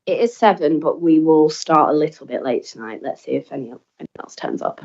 It is 7, but we will start a little bit late tonight. Let's see if anyone else turns up.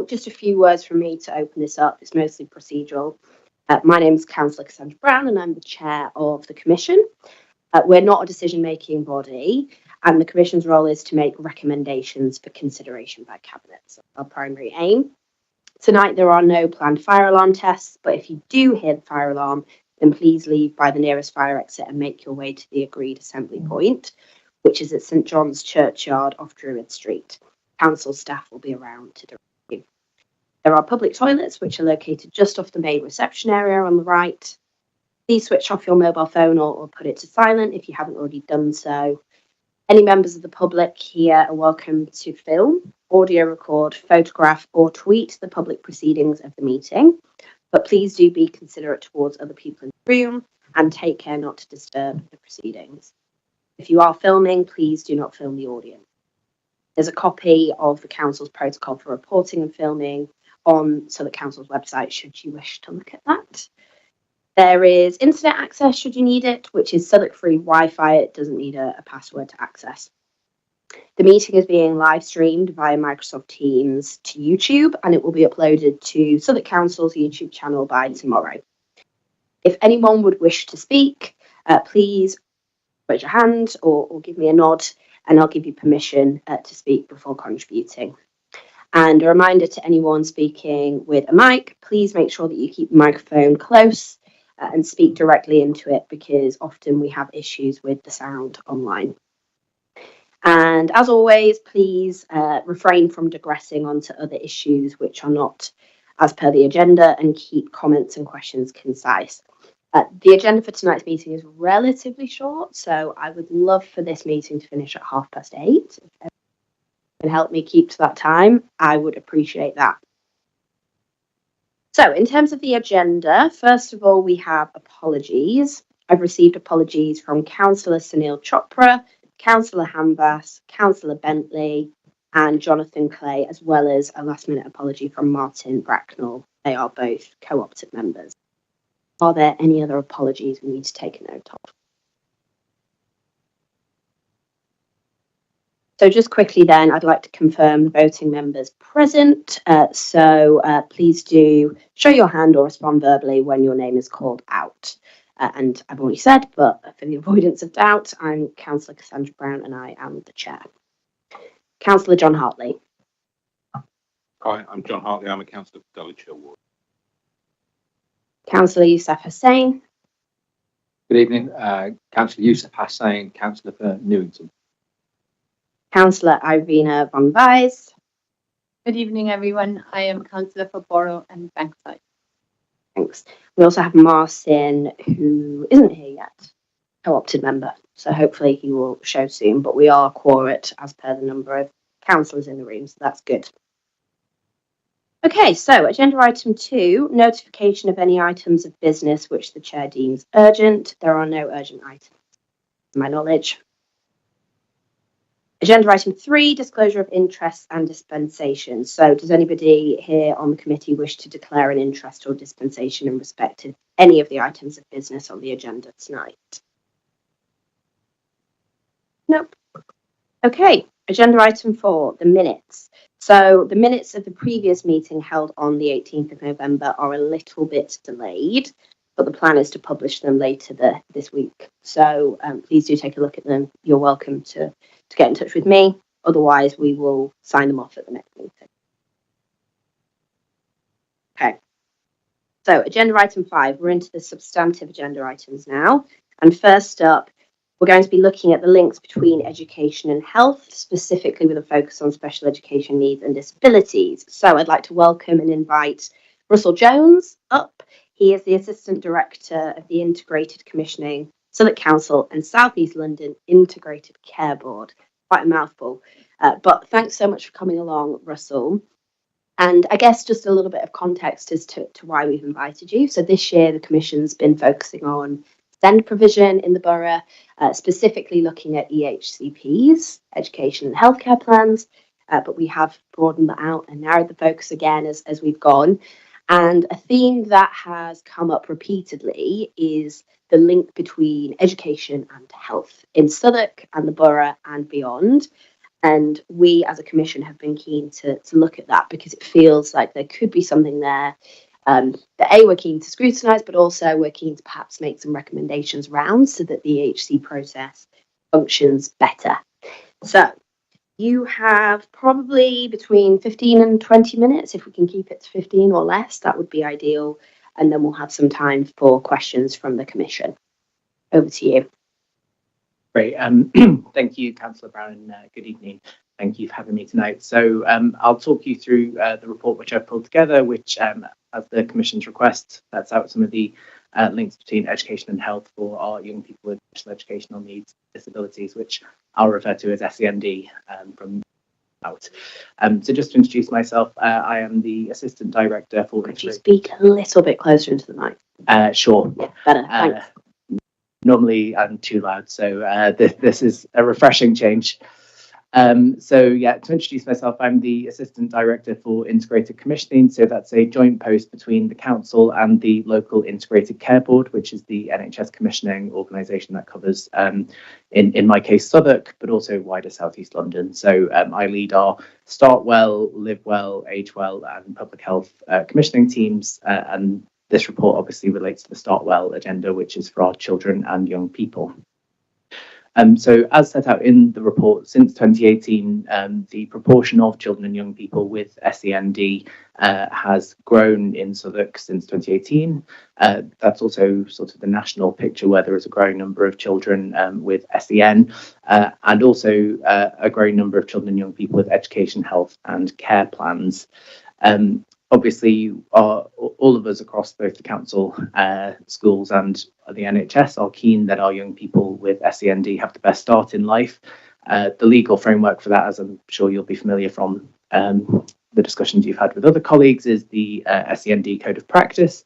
Just a few words from me to open this up. It's mostly procedural. My name is Councillor Cassandra Brown, and I'm the chair of the Commission. We're not a decision-making body, and the Commission's role is to make recommendations for consideration by Cabinet. So our primary aim. Tonight, there are no planned fire alarm tests, but if you do hear the fire alarm, then please leave by the nearest fire exit and make your way to the agreed assembly point, which is at St John's Churchyard off Druid Street. Council staff will be around to direct you. There are public toilets, which are located just off the main reception area on the right. Please switch off your mobile phone or put it to silent if you haven't already done so. Any members of the public here are welcome to film, audio record, photograph, or tweet the public proceedings of the meeting. But please do be considerate towards other people in the room and take care not to disturb the proceedings. If you are filming, please do not film the audience. There's a copy of the Council's protocol for reporting and filming on Southwark Council's website, should you wish to look at that. There is internet access, should you need it, which is Southwark free Wi-Fi. It doesn't need a password to access. The meeting is being live streamed via Microsoft Teams to YouTube, and it will be uploaded to Southwark Council's YouTube channel by tomorrow. If anyone would wish to speak, please raise your hand or give me a nod, and I'll give you permission to speak before contributing. And a reminder to anyone speaking with a mic, please make sure that you keep the microphone close and speak directly into it, because often we have issues with the sound online. And as always, please refrain from digressing onto other issues which are not as per the agenda, and keep comments and questions concise. The agenda for tonight's meeting is relatively short, so I would love for this meeting to finish at 8:30. If everyone can help me keep to that time, I would appreciate that. So in terms of the agenda, first of all, we have apologies. I've received apologies from Councillor Sunil Chopra, Councillor Hambas, Councillor Bentley, and Jonathan Clay, as well as a last-minute apology from Martin Bracknell. They are both co-opted members. Are there any other apologies we need to take a note of? So just quickly then, I'd like to confirm the voting members present. Please do show your hand or respond verbally when your name is called out. And I've already said, but for the avoidance of doubt, I'm Councillor Cassandra Brown and I am the chair. Councillor John Hartley. Hi, I'm John Hartley. I'm a councillor for Dulwich Hill Ward. Councillor Yousaf Hussain. Good evening, Councillor Yousaf Hussain, Councillor for Newington. Councillor Irina von Weiss. Good evening, everyone. I am Councillor for Borough and Bankside. Thanks. We also have Marcin, who isn't here yet, co-opted member. So hopefully he will show soon, but we are quorate as per the number of councillors in the room, so that's good. Okay, so agenda item 2, notification of any items of business which the chair deems urgent. There are no urgent items, to my knowledge. Agenda item 3, disclosure of interests and dispensation. So does anybody here on the committee wish to declare an interest or dispensation in respect of any of the items of business on the agenda tonight? Nope. Okay, agenda item 4, the minutes. So the minutes of the previous meeting held on the 18th of November are a little bit delayed, but the plan is to publish them later this week. So please do take a look at them. You're welcome to get in touch with me. Otherwise, we will sign them off at the next meeting. Okay. So agenda item 5, we're into the substantive agenda items now. And first up, we're going to be looking at the links between education and health, specifically with a focus on special education needs and disabilities. So I'd like to welcome and invite Russell Jones up. He is the Assistant Director of the Integrated Commissioning, Southwark Council and South East London Integrated Care Board. Quite a mouthful. But thanks so much for coming along, Russell. And I guess just a little bit of context as to why we've invited you. So this year, the Commission's been focusing on SEND provision in the borough, specifically looking at EHCPs, education and healthcare plans, but we have broadened that out and narrowed the focus again as we've gone. And a theme that has come up repeatedly is the link between education and health in Southwark and the borough and beyond. And we as a commission have been keen to look at that, because it feels like there could be something there that we're keen to scrutinise, but also we're keen to perhaps make some recommendations around so that the EHC process functions better. So you have probably between 15 and 20 minutes. If we can keep it to 15 or less, that would be ideal. And then we'll have some time for questions from the Commission. Over to you. Great. Thank you, Councillor Brown. Good evening. Thank you for having me tonight. So I'll talk you through the report which I've pulled together, which, as the Commission's request, sets out some of the links between education and health for our young people with special educational needs and disabilities, which I'll refer to as SEND from out. So just to introduce myself, I am the Assistant Director for... Could you speak a little bit closer into the mic? Sure. Yeah, better, thanks. Normally I'm too loud, so this is a refreshing change. So yeah, to introduce myself, I'm the Assistant Director for Integrated Commissioning. So that's a joint post between the Council and the local Integrated Care Board, which is the NHS commissioning organisation that covers, in my case, Southwark, but also wider South East London. So I lead our Start Well, Live Well, Age Well and Public Health commissioning teams, and this report obviously relates to the Start Well agenda, which is for our children and young people. So as set out in the report, since 2018, the proportion of children and young people with SEND has grown in Southwark since 2018. That's also sort of the national picture where there is a growing number of children with SEN and also a growing number of children and young people with education, health and care plans. Obviously, all of us across both the council, schools and the NHS are keen that our young people with SEND have the best start in life. The legal framework for that, as I'm sure you'll be familiar from the discussions you've had with other colleagues, is the SEND Code of Practice.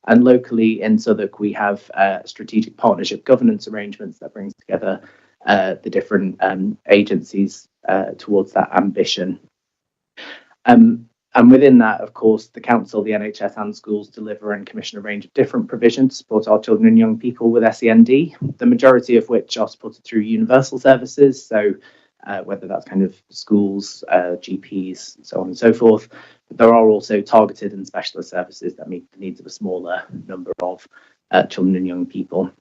And locally in Southwark, we have strategic partnership governance arrangements that brings together the different agencies towards that ambition. And within that, of course, the council, the NHS and schools deliver and commission a range of different provisions to support our children and young people with SEND, the majority of which are supported through universal services. So whether that's kind of schools, GPs, so on and so forth. But there are also targeted and specialist services that meet the needs of a smaller number of children and young people.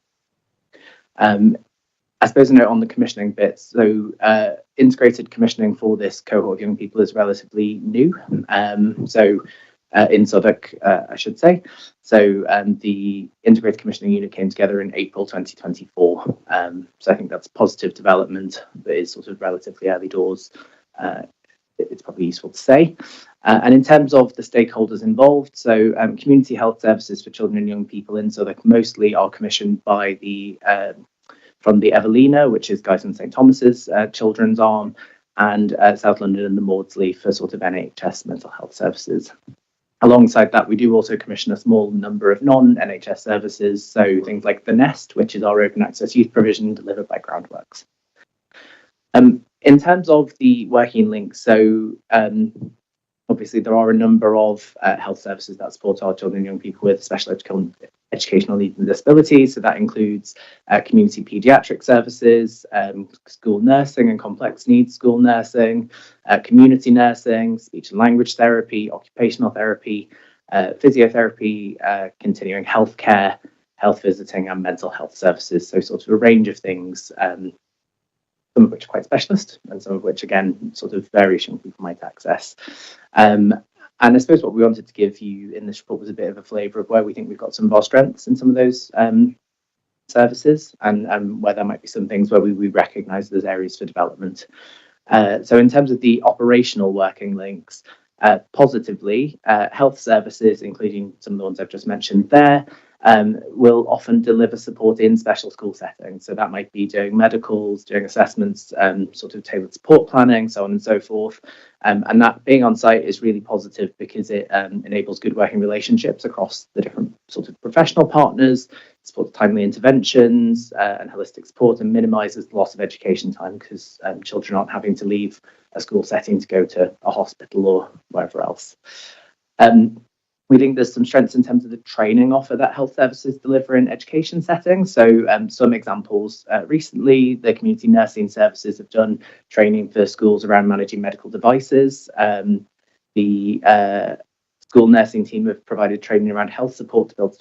I suppose a note on the commissioning bit. So integrated commissioning for this cohort of young people is relatively new. In Southwark, I should say. So the integrated commissioning unit came together in April 2024. So I think that's positive development, but is sort of relatively early doors. It's probably useful to say. And in terms of the stakeholders involved, so community health services for children and young people in Southwark mostly are commissioned by the from the Evelina, which is Guyton St Thomas's children's arm, and South London and the Maudsley for sort of NHS mental health services. Alongside that, we do also commission a small number of non-NHS services, so things like The Nest, which is our open access youth provision delivered by Groundworks. In terms of the working links, so obviously there are a number of health services that support our children and young people with special educational needs and disabilities. So that includes community paediatric services, school nursing and complex needs school nursing, community nursing, speech and language therapy, occupational therapy, physiotherapy, continuing healthcare, health visiting and mental health services. So sort of a range of things, some of which are quite specialist and some of which, again, sort of various young people might access. And I suppose what we wanted to give you in this report was a bit of a flavour of where we think we've got some of our strengths in some of those services and where there might be some things where we recognise there's areas for development. So in terms of the operational working links, positively, health services, including some of the ones I've just mentioned there, will often deliver support in special school settings. So that might be doing medicals, doing assessments, sort of tailored support planning, so on and so forth. And that being on site is really positive because it enables good working relationships across the different sort of professional partners, supports timely interventions and holistic support, and minimises the loss of education time because children aren't having to leave a school setting to go to a hospital or wherever else. We think there's some strengths in terms of the training offer that health services deliver in education settings. So some examples, recently the community nursing services have done training for schools around managing medical devices. The school nursing team have provided training around health support to build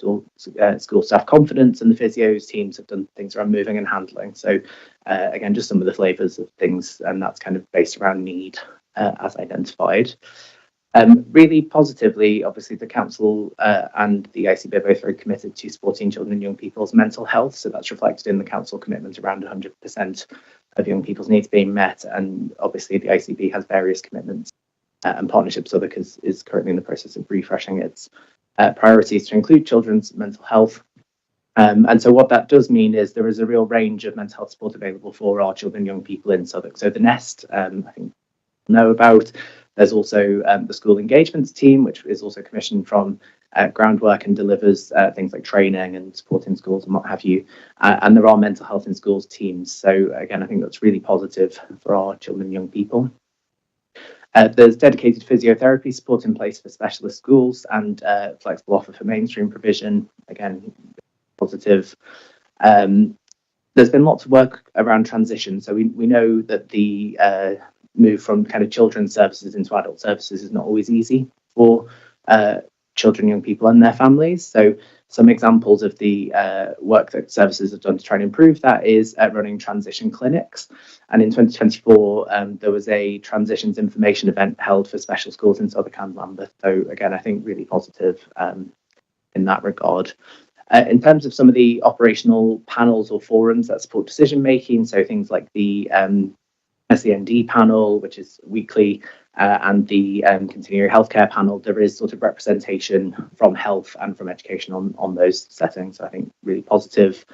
school staff confidence, and the physios teams have done things around moving and handling. So again, just some of the flavours of things, and that's kind of based around need as identified. Really positively, obviously, the council and the ICB are both very committed to supporting children and young people's mental health. So that's reflected in the council commitment around 100% of young people's needs being met. And obviously, the ICB has various commitments and partnerships. Southwark is currently in the process of refreshing its priorities to include children's mental health. And so what that does mean is there is a real range of mental health support available for our children and young people in Southwark. So the Nest, I think you know about. There's also the school engagements team, which is also commissioned from Groundwork and delivers things like training and support in schools and what have you. And there are mental health in schools teams. So again, I think that's really positive for our children and young people. There's dedicated physiotherapy support in place for specialist schools and flexible offer for mainstream provision. Again, positive. There's been lots of work around transition. So we know that the move from kind of children's services into adult services is not always easy for children, young people and their families. So some examples of the work that services have done to try and improve that is running transition clinics. And in 2024, there was a transitions information event held for special schools in Southwark and Lambeth. So again, I think really positive in that regard. In terms of some of the operational panels or forums that support decision making, so things like the SEND panel, which is weekly, and the continuing healthcare panel, there is sort of representation from health and from education on those settings. So I think really positive.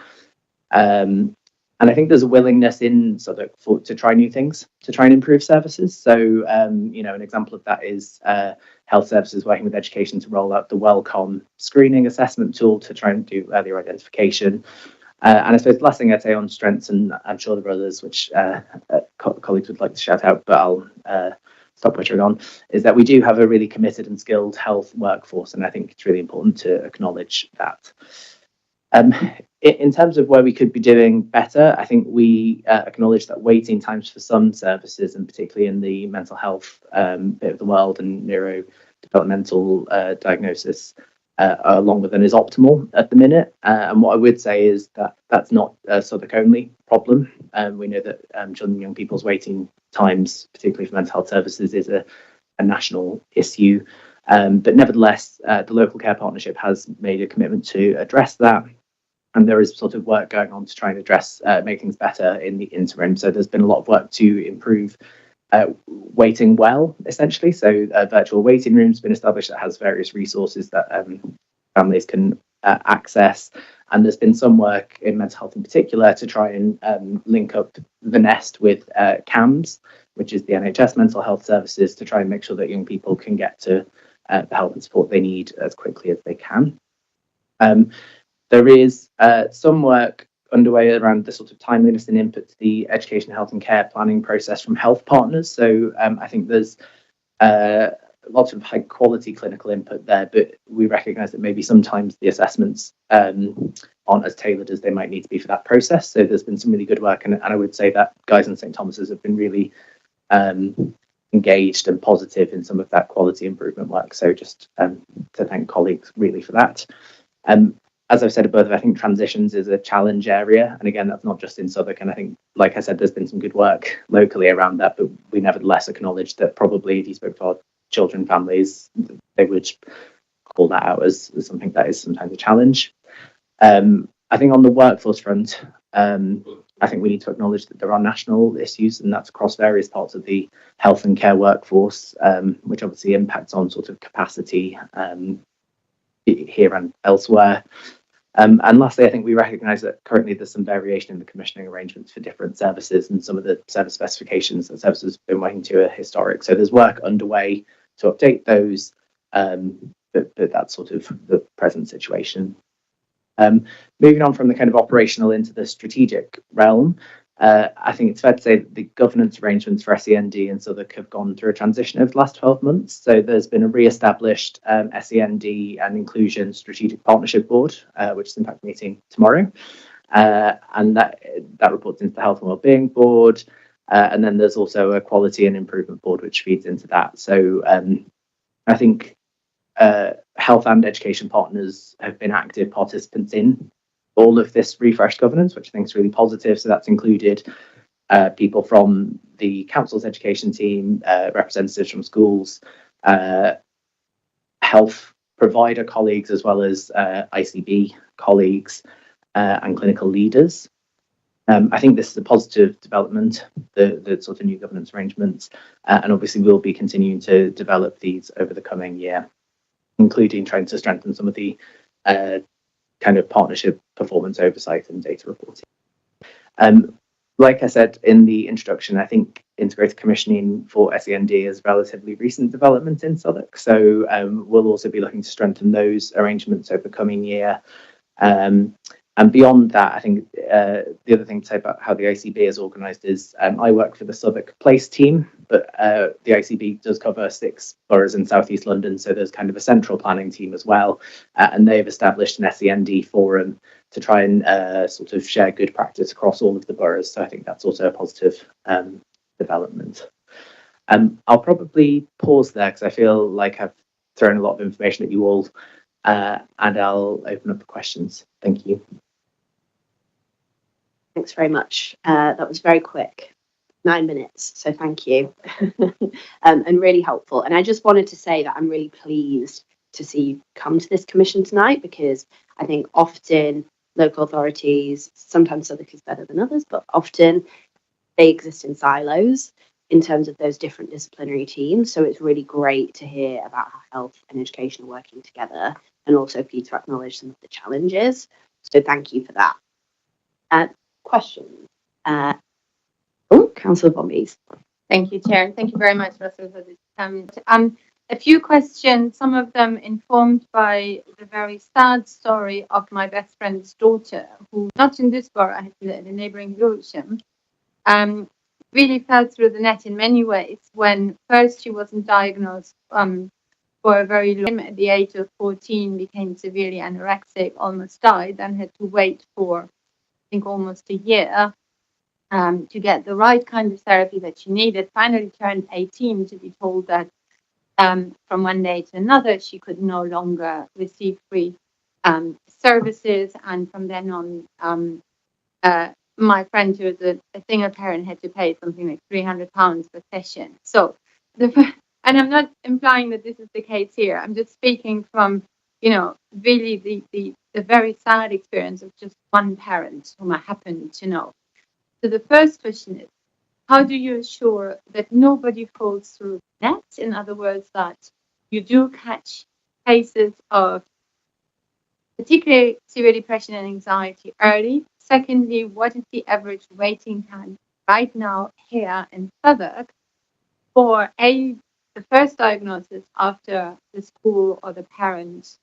And I think there's a willingness in Southwark to try new things, to try and improve services. So, an example of that is health services working with education to roll out the Wellcome screening assessment tool to try and do earlier identification. And I suppose the last thing I'd say on strengths, and I'm sure there are others which colleagues would like to shout out, but I'll stop butchering on, is that we do have a really committed and skilled health workforce, and I think it's really important to acknowledge that. In terms of where we could be doing better, I think we acknowledge that waiting times for some services, and particularly in the mental health bit of the world and neurodevelopmental diagnosis, are longer than is optimal at the minute. And what I would say is that that's not a Southwark only problem. We know that children and young people's waiting times, particularly for mental health services, is a national issue. But nevertheless, the local care partnership has made a commitment to address that. And there is sort of work going on to try and address, make things better in the interim. So there's been a lot of work to improve waiting well, essentially. So a virtual waiting room has been established that has various resources that families can access. And there's been some work in mental health in particular to try and link up the Nest with CAMS, which is the NHS mental health services, to try and make sure that young people can get to the help and support they need as quickly as they can. There is some work underway around the sort of timeliness and input to the education, health and care planning process from health partners. So I think there's lots of high quality clinical input there, but we recognise that maybe sometimes the assessments aren't as tailored as they might need to be for that process. So there's been some really good work, and I would say that Guy's and St Thomas's have been really engaged and positive in some of that quality improvement work. So just to thank colleagues really for that. As I've said above, I think transitions is a challenge area. And again, that's not just in Southwark. And I think, like I said, there's been some good work locally around that, but we nevertheless acknowledge that probably if you spoke to our children, families, they would call that out as something that is sometimes a challenge. I think on the workforce front, I think we need to acknowledge that there are national issues, and that's across various parts of the health and care workforce, which obviously impacts on sort of capacity here and elsewhere. And lastly, I think we recognise that currently there's some variation in the commissioning arrangements for different services, and some of the service specifications that services have been working to are historic. So there's work underway to update those, but that's sort of the present situation. Moving on from the kind of operational into the strategic realm, I think it's fair to say that the governance arrangements for SEND and Southwark have gone through a transition over the last 12 months. So there's been a re-established SEND and Inclusion Strategic Partnership Board, which is in fact meeting tomorrow. And that reports into the Health and Wellbeing Board. And then there's also a Quality and Improvement Board, which feeds into that. So I think health and education partners have been active participants in all of this refreshed governance, which I think is really positive. So that's included people from the council's education team, representatives from schools, health provider colleagues, as well as ICB colleagues and clinical leaders. I think this is a positive development, the sort of new governance arrangements, and obviously we'll be continuing to develop these over the coming year, including trying to strengthen some of the kind of partnership performance oversight and data reporting. Like I said in the introduction, I think integrated commissioning for SEND is relatively recent development in Southwark. So we'll also be looking to strengthen those arrangements over the coming year. And beyond that, I think the other thing to say about how the ICB is organised is I work for the Southwark Place team, but the ICB does cover 6 boroughs in South East London. So there's kind of a central planning team as well. And they've established an SEND forum to try and sort of share good practice across all of the boroughs. So I think that's also a positive development. I'll probably pause there because I feel like I've thrown a lot of information at you all, and I'll open up for questions. Thank you. Thanks very much. That was very quick. 9 minutes, so thank you. And really helpful. And I just wanted to say that I'm really pleased to see you come to this commission tonight, because I think often local authorities, sometimes Southwark is better than others, but often they exist in silos in terms of those different disciplinary teams. So it's really great to hear about how health and education are working together, and also for you to acknowledge some of the challenges. So thank you for that. Questions? Councillor Bombies. Thank you, Chair. Thank you very much, Russell, for this. A few questions, some of them informed by the very sad story of my best friend's daughter, who, not in this borough, actually in the neighbouring Lewisham, really fell through the net in many ways when first she wasn't diagnosed for a very long, at the age of 14, became severely anorexic, almost died, then had to wait for, I think, almost a year to get the right kind of therapy that she needed. Finally turned 18 to be told that from one day to another she could no longer receive free services, and from then on my friend, who was a single parent, had to pay something like £300 per session. So and I'm not implying that this is the case here, I'm just speaking from, you know, really the very sad experience of just one parent whom I happen to know. So the first question is, how do you assure that nobody falls through the net? In other words, that you do catch cases of particularly severe depression and anxiety early. Secondly, what is the average waiting time right now here in Southwark for the first diagnosis after the school or the parent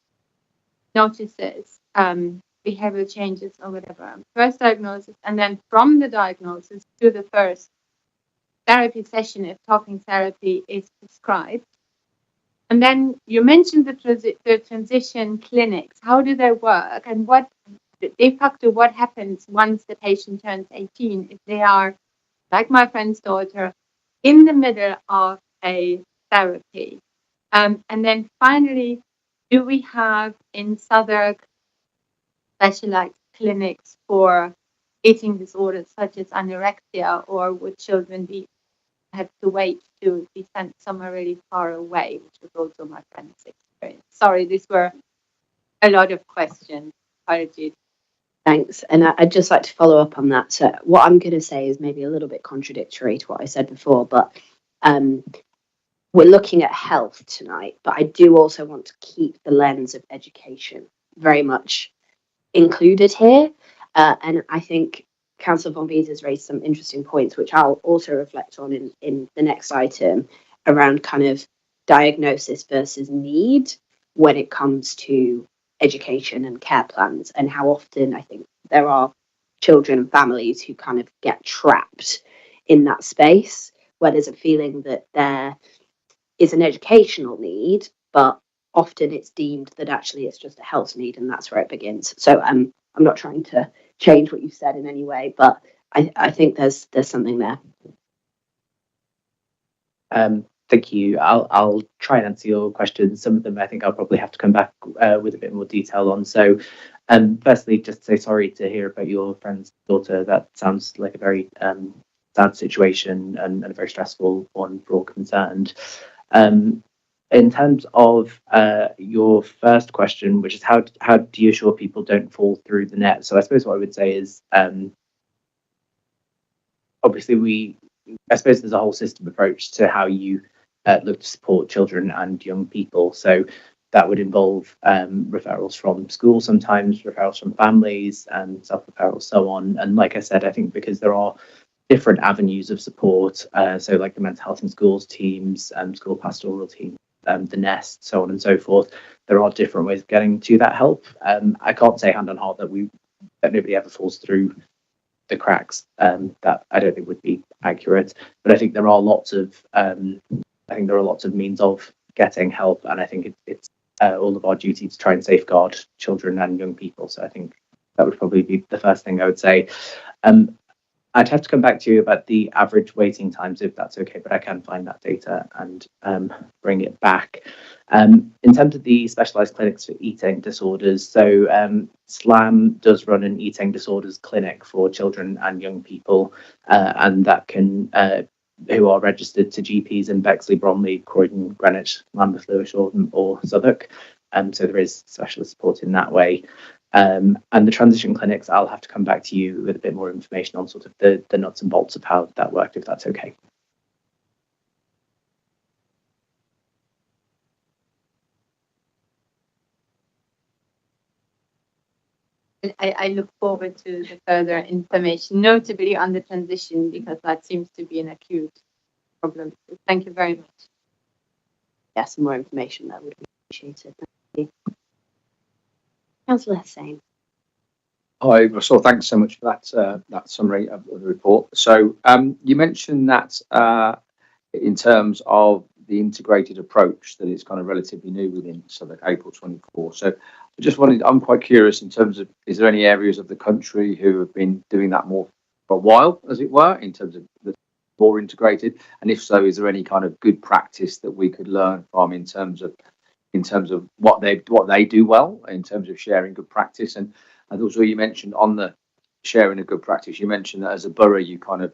notices behavioral changes or whatever? First diagnosis, and then from the diagnosis to the first therapy session, if talking therapy is prescribed. And then you mentioned the transition clinics. How do they work, and what de facto what happens once the patient turns 18 if they are, like my friend's daughter, in the middle of a therapy? And then finally, do we have in Southwark specialized clinics for eating disorders such as anorexia, or would children have to wait to be sent somewhere really far away, which was also my friend's experience? Sorry, these were a lot of questions. Apologies. Thanks. And I'd just like to follow up on that. So what I'm going to say is maybe a little bit contradictory to what I said before, but we're looking at health tonight, but I do also want to keep the lens of education very much included here. And I think Councillor Von Wies has raised some interesting points, which I'll also reflect on in the next item, around kind of diagnosis versus need when it comes to education and care plans, and how often I think there are children and families who kind of get trapped in that space where there's a feeling that there is an educational need, but often it's deemed that actually it's just a health need, and that's where it begins. So I'm not trying to change what you said in any way, but I think there's something there. Thank you. I'll try and answer your questions. Some of them I think I'll probably have to come back with a bit more detail on. So, firstly, just to say sorry to hear about your friend's daughter. That sounds like a very sad situation and a very stressful one for all concerned. In terms of your first question, which is how do you assure people don't fall through the net? So I suppose what I would say is, obviously I suppose there's a whole system approach to how you look to support children and young people. So that would involve referrals from schools, sometimes referrals from families, and self-referrals, so on. And like I said, I think because there are different avenues of support, so like the mental health in schools teams, school pastoral teams, the Nest, so on and so forth, there are different ways of getting to that help. I can't say hand on heart that nobody ever falls through the cracks. That I don't think would be accurate, but I think there are lots of means of getting help, and I think it's all of our duty to try and safeguard children and young people. So I think that would probably be the first thing I would say. I'd have to come back to you about the average waiting times if that's okay, but I can find that data and bring it back. In terms of the specialised clinics for eating disorders, so SLAM does run an eating disorders clinic for children and young people, and that can who are registered to GPs in Bexley, Bromley, Croydon, Greenwich, Lambeth, Lewisham, or Southwark. So there is specialist support in that way. And the transition clinics, I'll have to come back to you with a bit more information on sort of the nuts and bolts of how that worked, if that's okay. I look forward to the further information, notably on the transition, because that seems to be an acute problem. So thank you very much. Yeah, some more information that would be appreciated. Thank you. Councillor Hussain. Hi, Russell. Thanks so much for that summary of the report. So you mentioned that in terms of the integrated approach, that it's kind of relatively new within Southwark, April 24. So I just wanted, I'm quite curious in terms of, is there any areas of the country who have been doing that more for a while, as it were, in terms of the more integrated? And if so, is there any kind of good practice that we could learn from in terms of what they do well, in terms of sharing good practice? And also you mentioned on the sharing of good practice, you mentioned that as a borough, you kind of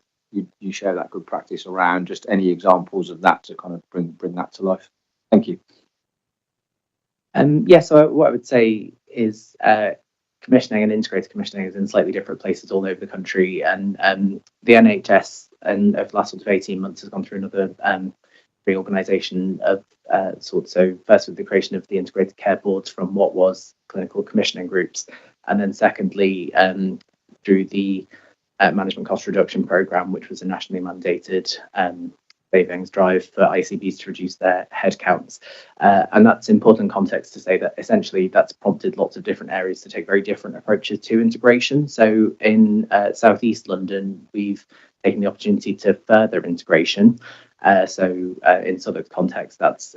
you share that good practice around. Just any examples of that to kind of bring that to life. Thank you. Yeah, so what I would say is commissioning and integrated commissioning is in slightly different places all over the country, and the NHS and over the last sort of 18 months has gone through another reorganisation of sorts. So first with the creation of the integrated care boards from what was clinical commissioning groups, and then secondly through the management cost reduction programme, which was a nationally mandated savings drive for ICBs to reduce their headcounts. And that's important context to say that essentially that's prompted lots of different areas to take very different approaches to integration. So in South East London, we've taken the opportunity to further integration. So in Southwark context, that's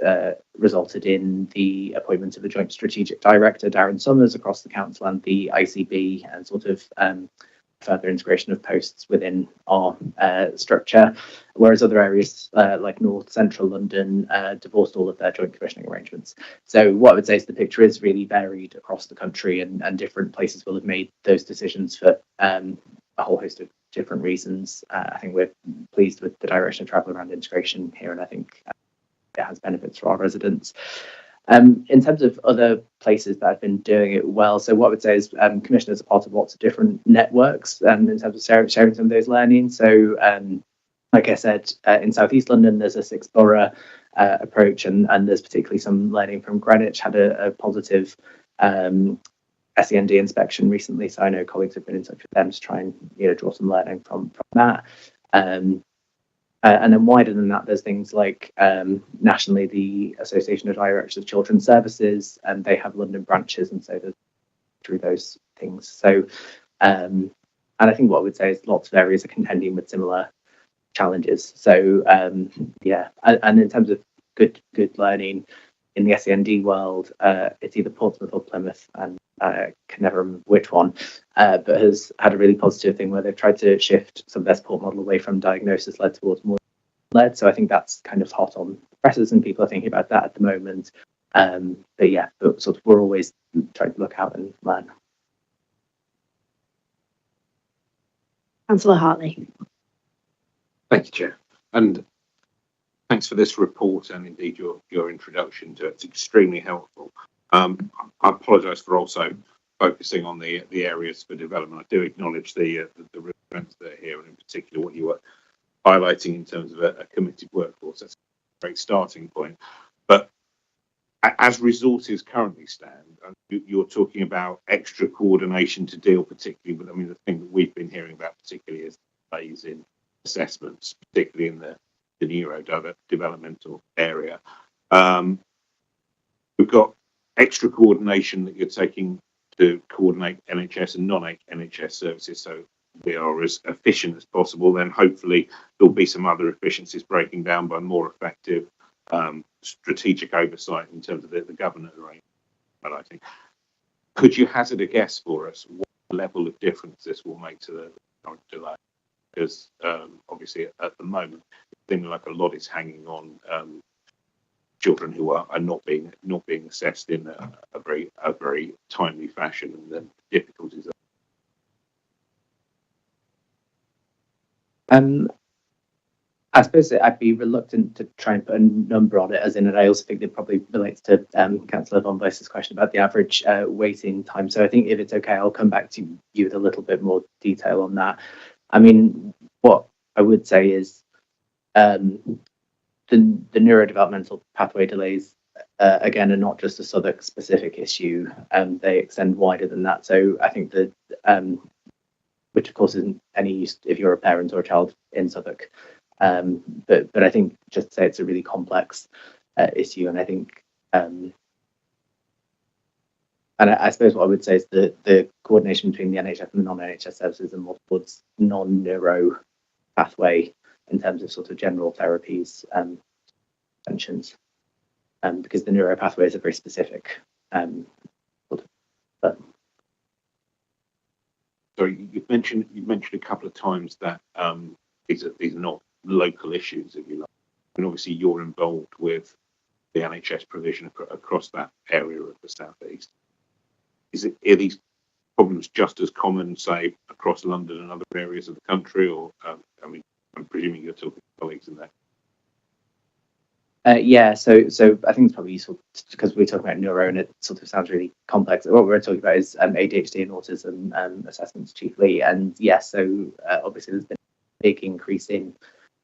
resulted in the appointment of a joint strategic director, Darren Summers, across the council and the ICB, and sort of further integration of posts within our structure, whereas other areas like North Central London divorced all of their joint commissioning arrangements. So what I would say is the picture is really varied across the country, and different places will have made those decisions for a whole host of different reasons. I think we're pleased with the direction of travel around integration here, and I think it has benefits for our residents. In terms of other places that have been doing it well, so what I would say is commissioners are part of lots of different networks in terms of sharing some of those learnings. So like I said, in South East London, there's a 6-borough approach, and there's particularly some learning from Greenwich, had a positive SEND inspection recently. So I know colleagues have been in touch with them to try and draw some learning from that. And then wider than that, there's things like nationally, the Association of Directors of Children's Services, and they have London branches, and so there's through those things. So, and I think what I would say is lots of areas are contending with similar challenges. So, yeah, and in terms of good learning in the SEND world, it's either Portsmouth or Plymouth, and I can never remember which one, but has had a really positive thing where they've tried to shift some of their support model away from diagnosis led towards more led. So I think that's kind of hot on presses, and people are thinking about that at the moment. But yeah, sort of we're always trying to look out and learn. Councillor Hartley. Thank you, Chair. And thanks for this report, and indeed your introduction to it. It's extremely helpful. I apologise for also focusing on the areas for development. I do acknowledge the strengths that are here, and in particular what you were highlighting in terms of a committed workforce. That's a great starting point. But as resources currently stand, you're talking about extra coordination to deal particularly with, I mean, the thing that we've been hearing about particularly is delays in assessments, particularly in the neurodevelopmental area. We've got extra coordination that you're taking to coordinate NHS and non-NHS services, so we are as efficient as possible. Then hopefully there'll be some other efficiencies breaking down by more effective strategic oversight in terms of the governance arrangement. But I think, could you hazard a guess for us what level of difference this will make to the current delay? because obviously at the moment it seems like a lot is hanging on children who are not being assessed in a very timely fashion, and then difficulties. I suppose that I'd be reluctant to try and put a number on it, as in, and I also think that probably relates to Councillor Von Boyce's question about the average waiting time. So I think if it's okay, I'll come back to you with a little bit more detail on that. I mean, what I would say is the neurodevelopmental pathway delays, again, are not just a Southwark specific issue. They extend wider than that. So I think that, which of course isn't any use if you're a parent or a child in Southwark. But I think just to say it's a really complex issue, and I think and I suppose what I would say is that the coordination between the NHS and the non-NHS services and more towards non-neuro pathway in terms of sort of general therapies interventions, because the neuro pathways are very specific. Sorry, you've mentioned a couple of times that these are not local issues, if you like. And obviously you're involved with the NHS provision across that area of the South East. Are these problems just as common, say, across London and other areas of the country, or I mean, I'm presuming you're talking to colleagues in there? Yeah, so I think it's probably useful because we're talking about neuro and it sort of sounds really complex. What we're talking about is ADHD and autism assessments chiefly, and yes, so obviously there's been a big increase in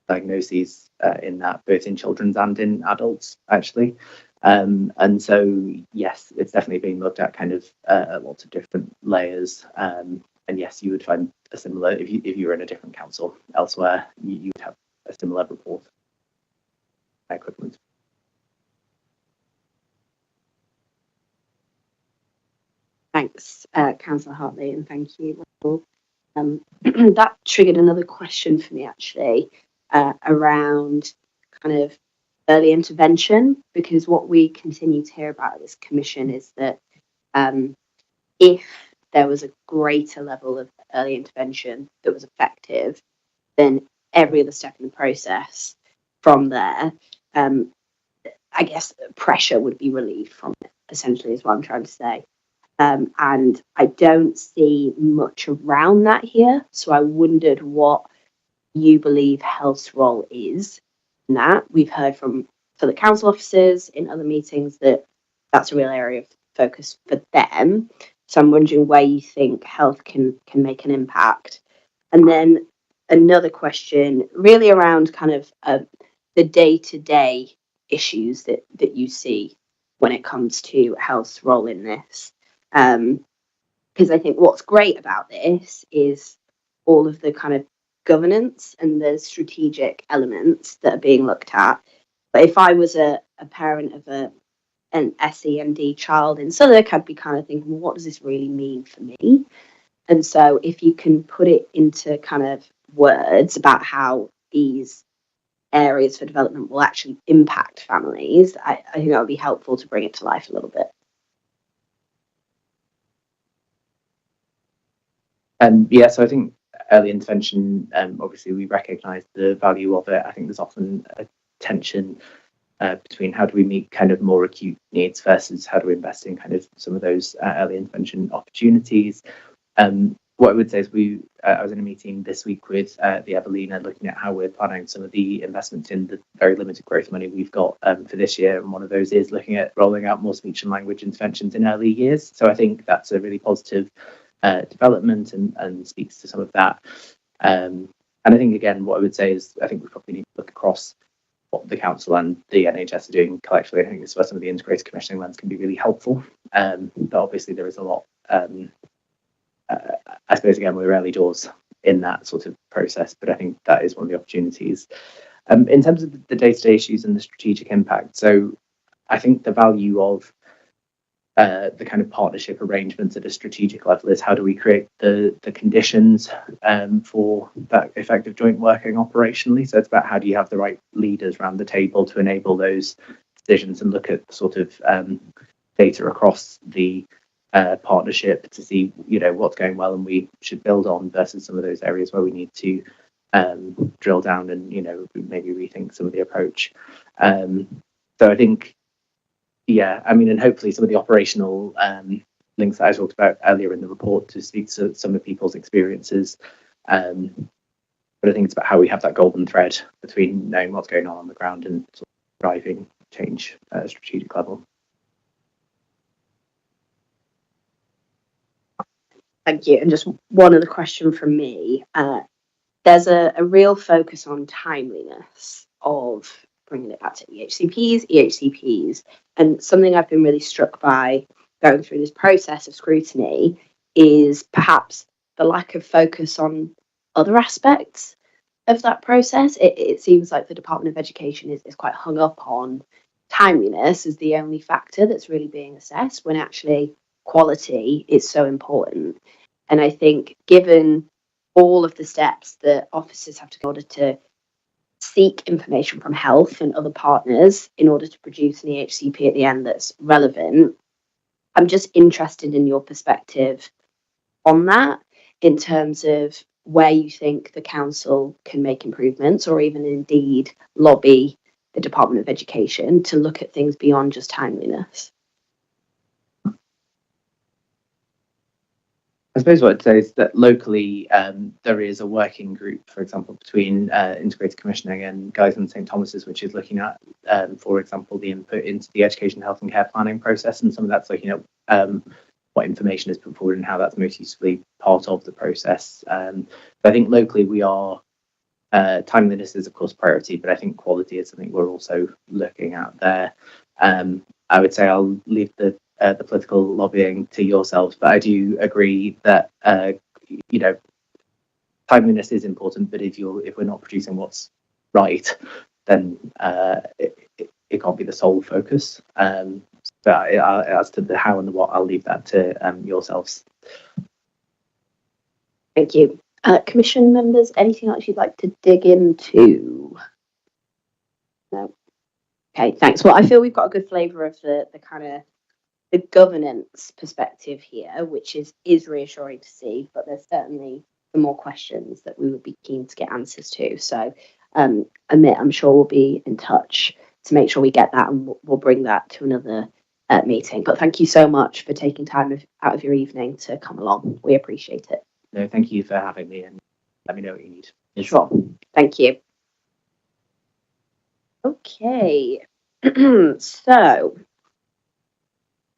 diagnoses in that, both in children and in adults actually, and so yes, it's definitely being looked at kind of at lots of different layers, and yes, you would find a similar if you were in a different council elsewhere, you would have a similar report equivalent. Thanks, Councillor Hartley, and thank you. That triggered another question for me actually, around kind of early intervention, because what we continue to hear about at this commission is that if there was a greater level of early intervention that was effective, then every other step in the process from there, I guess pressure would be relieved from it, essentially, is what I'm trying to say. And I don't see much around that here. So I wondered what you believe health's role is in that. We've heard from the council officers in other meetings that that's a real area of focus for them. So I'm wondering where you think health can make an impact. And then another question really around kind of the day-to-day issues that you see when it comes to health's role in this. Because I think what's great about this is all of the kind of governance and the strategic elements that are being looked at. But if I was a parent of an SEND child in Southwark, I'd be kind of thinking, well, what does this really mean for me? And so if you can put it into kind of words about how these areas for development will actually impact families, I think that would be helpful to bring it to life a little bit. Yeah, so I think early intervention, obviously we recognise the value of it. I think there's often a tension between how do we meet kind of more acute needs versus how do we invest in kind of some of those early intervention opportunities. What I would say is I was in a meeting this week with the Evelina looking at how we're planning some of the investments in the very limited growth money we've got for this year. And one of those is looking at rolling out more speech and language interventions in early years. So I think that's a really positive development and speaks to some of that. And I think, again, what I would say is I think we probably need to look across what the council and the NHS are doing collectively. I think this is where some of the integrated commissioning lens can be really helpful. But obviously there is a lot. I suppose, again, we're early doors in that sort of process, but I think that is one of the opportunities. In terms of the day-to-day issues and the strategic impact, so I think the value of the kind of partnership arrangements at a strategic level is how do we create the conditions for that effective joint working operationally. So it's about how do you have the right leaders around the table to enable those decisions and look at sort of data across the partnership to see, what's going well and we should build on versus some of those areas where we need to drill down and maybe rethink some of the approach. So I think, yeah, I mean, and hopefully some of the operational links that I talked about earlier in the report to speak to some of people's experiences. But I think it's about how we have that golden thread between knowing what's going on the ground and sort of driving change at a strategic level. Thank you. And just one other question from me. There's a real focus on timeliness of bringing it back to EHCPs. And something I've been really struck by going through this process of scrutiny is perhaps the lack of focus on other aspects of that process. It seems like the Department of Education is quite hung up on timeliness as the only factor that's really being assessed, when actually quality is so important. And I think given all of the steps that officers have to go in order to seek information from health and other partners in order to produce an EHCP at the end that's relevant, I'm just interested in your perspective on that, in terms of where you think the council can make improvements, or even indeed lobby the Department of Education to look at things beyond just timeliness. I suppose what I'd say is that locally there is a working group, for example, between Integrated Commissioning and Guy's and St Thomas's, which is looking at, for example, the input into the education, health and care planning process, and some of that's looking at what information is put forward and how that's most usefully part of the process. But I think locally we are, timeliness is of course priority, but I think quality is something we're also looking at there. I would say I'll leave the political lobbying to yourselves, but I do agree that timeliness is important. But if we're not producing what's right, then it can't be the sole focus. But as to the how and the what, I'll leave that to yourselves. Thank you. Commission members, anything else you'd like to dig into? No. Okay, thanks. Well, I feel we've got a good flavour of the kind of the governance perspective here, which is reassuring to see, but there's certainly some more questions that we would be keen to get answers to. So Amit, I'm sure we'll be in touch to make sure we get that, and we'll bring that to another meeting. But thank you so much for taking time out of your evening to come along. We appreciate it. No, thank you for having me, and let me know what you need. Sure. Thank you. Okay. So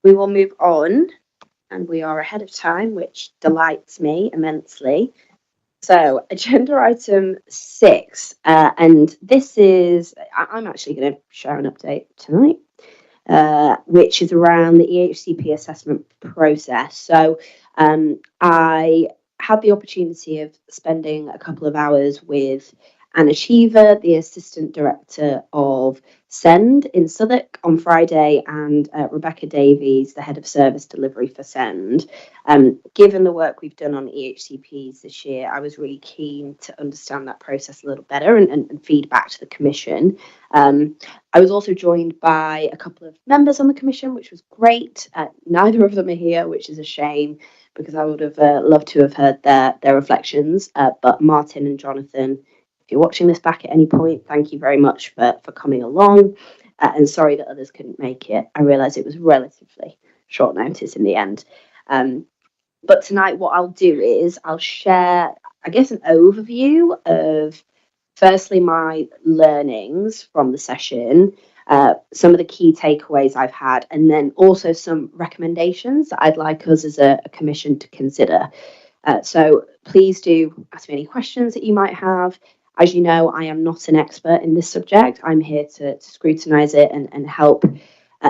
we will move on, and we are ahead of time, which delights me immensely. So agenda item 6, and this is, I'm actually going to share an update tonight, which is around the EHCP assessment process. So I had the opportunity of spending a couple of hours with Anna Cheever, the Assistant Director of SEND in Southwark on Friday, and Rebecca Davies, the Head of Service Delivery for SEND. Given the work we've done on EHCPs this year, I was really keen to understand that process a little better and feed back to the Commission. I was also joined by a couple of members on the Commission, which was great. Neither of them are here, which is a shame, because I would have loved to have heard their reflections. But Martin and Jonathan, if you're watching this back at any point, thank you very much for coming along. And sorry that others couldn't make it. I realise it was relatively short notice in the end. But tonight what I'll do is I'll share, I guess, an overview of, firstly, my learnings from the session, some of the key takeaways I've had, and then also some recommendations that I'd like us as a commission to consider. So please do ask me any questions that you might have. As you know, I am not an expert in this subject. I'm here to scrutinise it and help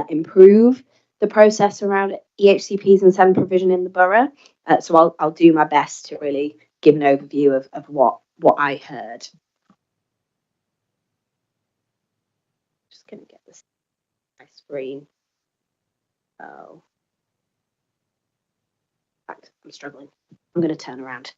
improve the process around EHCPs and SEND provision in the borough. So I'll do my best to really give an overview of what I heard. Just going to get this on my screen. Oh, in fact, I'm struggling. I'm going to turn around.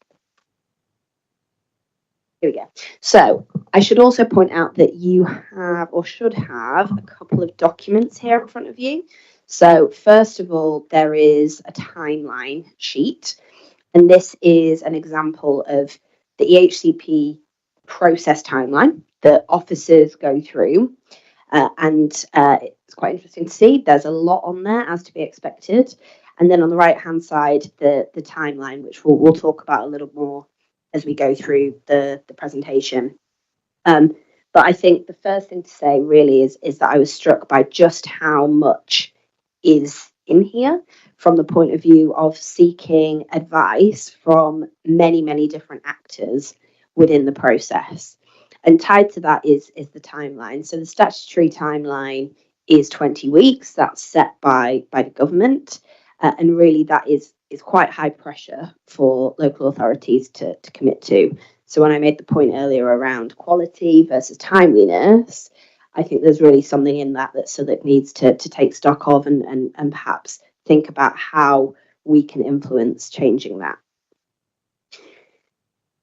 Here we go. So I should also point out that you have, or should have, a couple of documents here in front of you. So first of all, there is a timeline sheet, and this is an example of the EHCP process timeline that officers go through. And it's quite interesting to see. There's a lot on there, as to be expected. And then on the right-hand side, the timeline, which we'll talk about a little more as we go through the presentation. But I think the first thing to say really is that I was struck by just how much is in here from the point of view of seeking advice from many, many different actors within the process. And tied to that is the timeline. So the statutory timeline is 20 weeks. That's set by the government. And really that is quite high pressure for local authorities to commit to. So when I made the point earlier around quality versus timeliness, I think there's really something in that Southwark needs to take stock of and perhaps think about how we can influence changing that.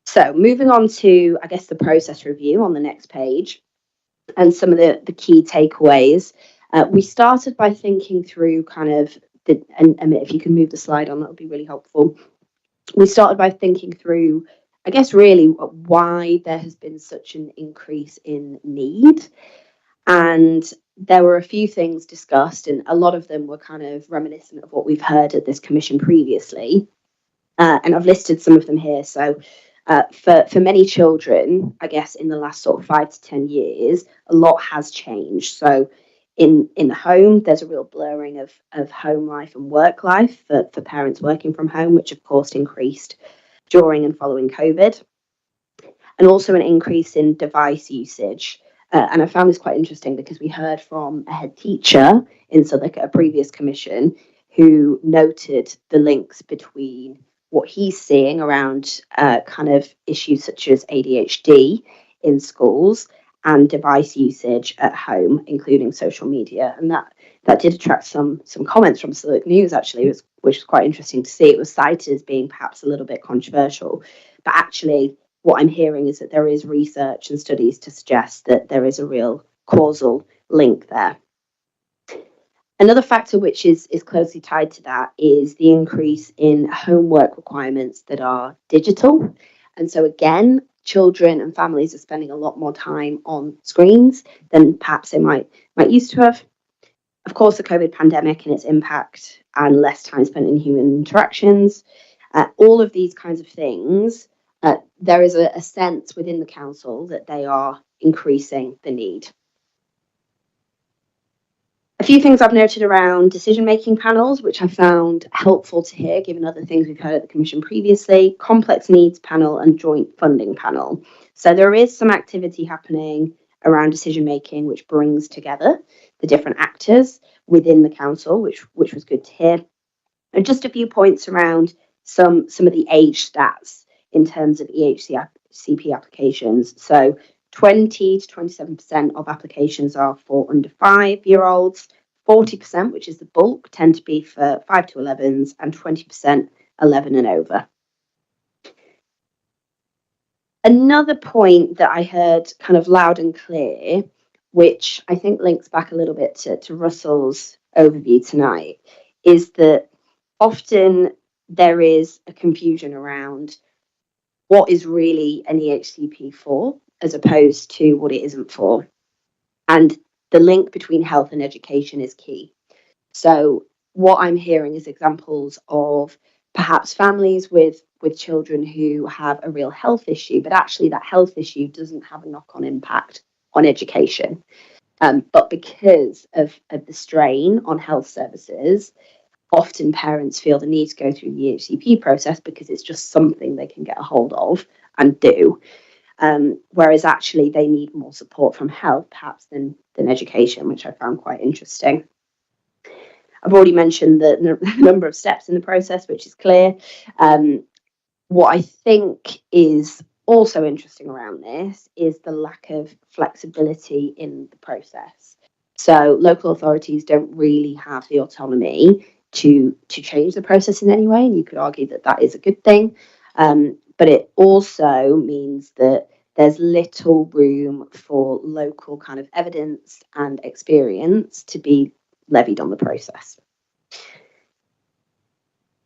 So moving on to, I guess, the process review on the next page and some of the key takeaways. We started by thinking through kind of and if you can move the slide on, that would be really helpful. We started by thinking through, I guess, really why there has been such an increase in need. And there were a few things discussed, and a lot of them were kind of reminiscent of what we've heard at this commission previously. And I've listed some of them here. So for many children, I guess in the last sort of 5 to 10 years, a lot has changed. So in the home, there's a real blurring of home life and work life for parents working from home, which of course increased during and following COVID. And also an increase in device usage. And I found this quite interesting because we heard from a head teacher in Southwark at a previous commission who noted the links between what he's seeing around kind of issues such as ADHD in schools and device usage at home, including social media. And that did attract some comments from Southwark News, actually, which was quite interesting to see. It was cited as being perhaps a little bit controversial, but actually what I'm hearing is that there is research and studies to suggest that there is a real causal link there. Another factor which is closely tied to that is the increase in homework requirements that are digital. And so again, children and families are spending a lot more time on screens than perhaps they might used to have. Of course, the COVID pandemic and its impact and less time spent in human interactions, all of these kinds of things, there is a sense within the council that they are increasing the need. A few things I've noted around decision-making panels, which I found helpful to hear, given other things we've heard at the Commission previously: complex needs panel and joint funding panel. So there is some activity happening around decision-making, which brings together the different actors within the council, which was good to hear. And just a few points around some of the age stats in terms of EHCP applications. So 20 to 27% of applications are for under 5-year-olds, 40%, which is the bulk, tend to be for 5 to 11s, and 20% 11 and over. Another point that I heard kind of loud and clear, which I think links back a little bit to Russell's overview tonight, is that often there is a confusion around what is really an EHCP for, as opposed to what it isn't for. And the link between health and education is key. So what I'm hearing is examples of perhaps families with children who have a real health issue, but actually that health issue doesn't have a knock-on impact on education. But because of the strain on health services, often parents feel the need to go through the EHCP process because it's just something they can get a hold of and do. Whereas actually they need more support from health perhaps than education, which I found quite interesting. I've already mentioned the number of steps in the process, which is clear. What I think is also interesting around this is the lack of flexibility in the process. So local authorities don't really have the autonomy to change the process in any way, and you could argue that that is a good thing. But it also means that there's little room for local kind of evidence and experience to be levied on the process.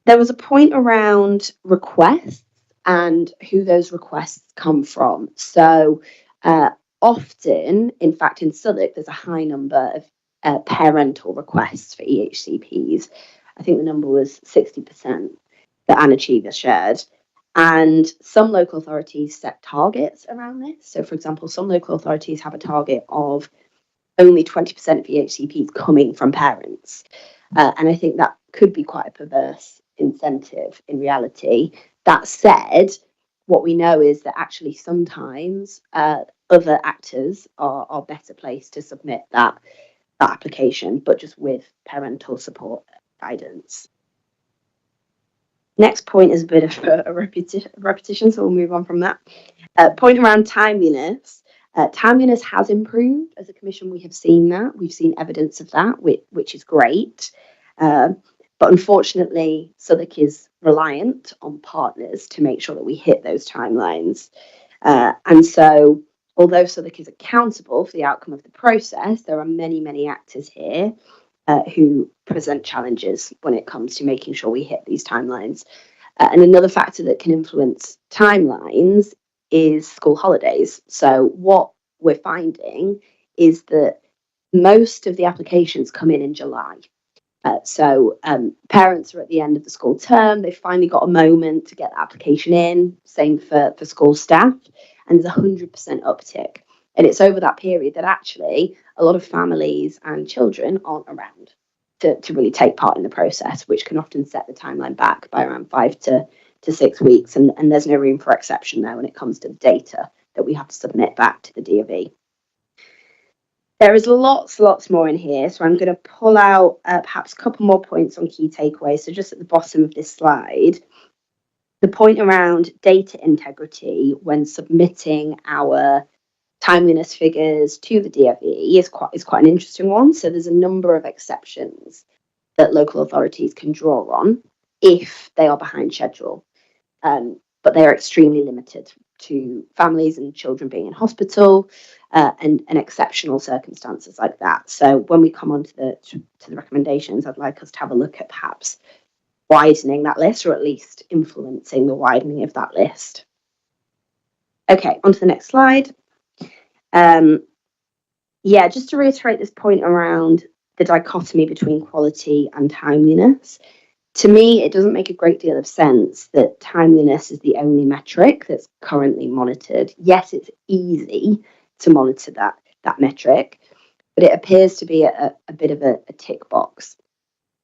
There was a point around requests and who those requests come from. So often, in fact, in Southwark, there's a high number of parental requests for EHCPs. I think the number was 60% that Anna Cheever shared. And some local authorities set targets around this. So, for example, some local authorities have a target of only 20% of EHCPs coming from parents. And I think that could be quite a perverse incentive in reality. That said, what we know is that actually sometimes other actors are better placed to submit that application, but just with parental support guidance. Next point is a bit of a repetition, so we'll move on from that. Point around timeliness. Timeliness has improved. As a commission, we have seen that. We've seen evidence of that, which is great. But unfortunately, Southwark is reliant on partners to make sure that we hit those timelines. And so, although Southwark is accountable for the outcome of the process, there are many, many actors here who present challenges when it comes to making sure we hit these timelines. And another factor that can influence timelines is school holidays. So what we're finding is that most of the applications come in July. So parents are at the end of the school term. They've finally got a moment to get the application in. Same for school staff. And there's 100% uptick. And it's over that period that actually a lot of families and children aren't around to really take part in the process, which can often set the timeline back by around 5 to 6 weeks. And there's no room for exception there when it comes to the data that we have to submit back to the DofE. There is lots more in here. So I'm going to pull out perhaps a couple more points on key takeaways. So just at the bottom of this slide, the point around data integrity when submitting our timeliness figures to the DofE is quite an interesting one. So there's a number of exceptions that local authorities can draw on if they are behind schedule, but they are extremely limited to families and children being in hospital and exceptional circumstances like that. So when we come on to the recommendations, I'd like us to have a look at perhaps widening that list, or at least influencing the widening of that list. Okay, on to the next slide. Just to reiterate this point around the dichotomy between quality and timeliness, to me, it doesn't make a great deal of sense that timeliness is the only metric that's currently monitored. Yes, it's easy to monitor that metric, but it appears to be a bit of a tick box,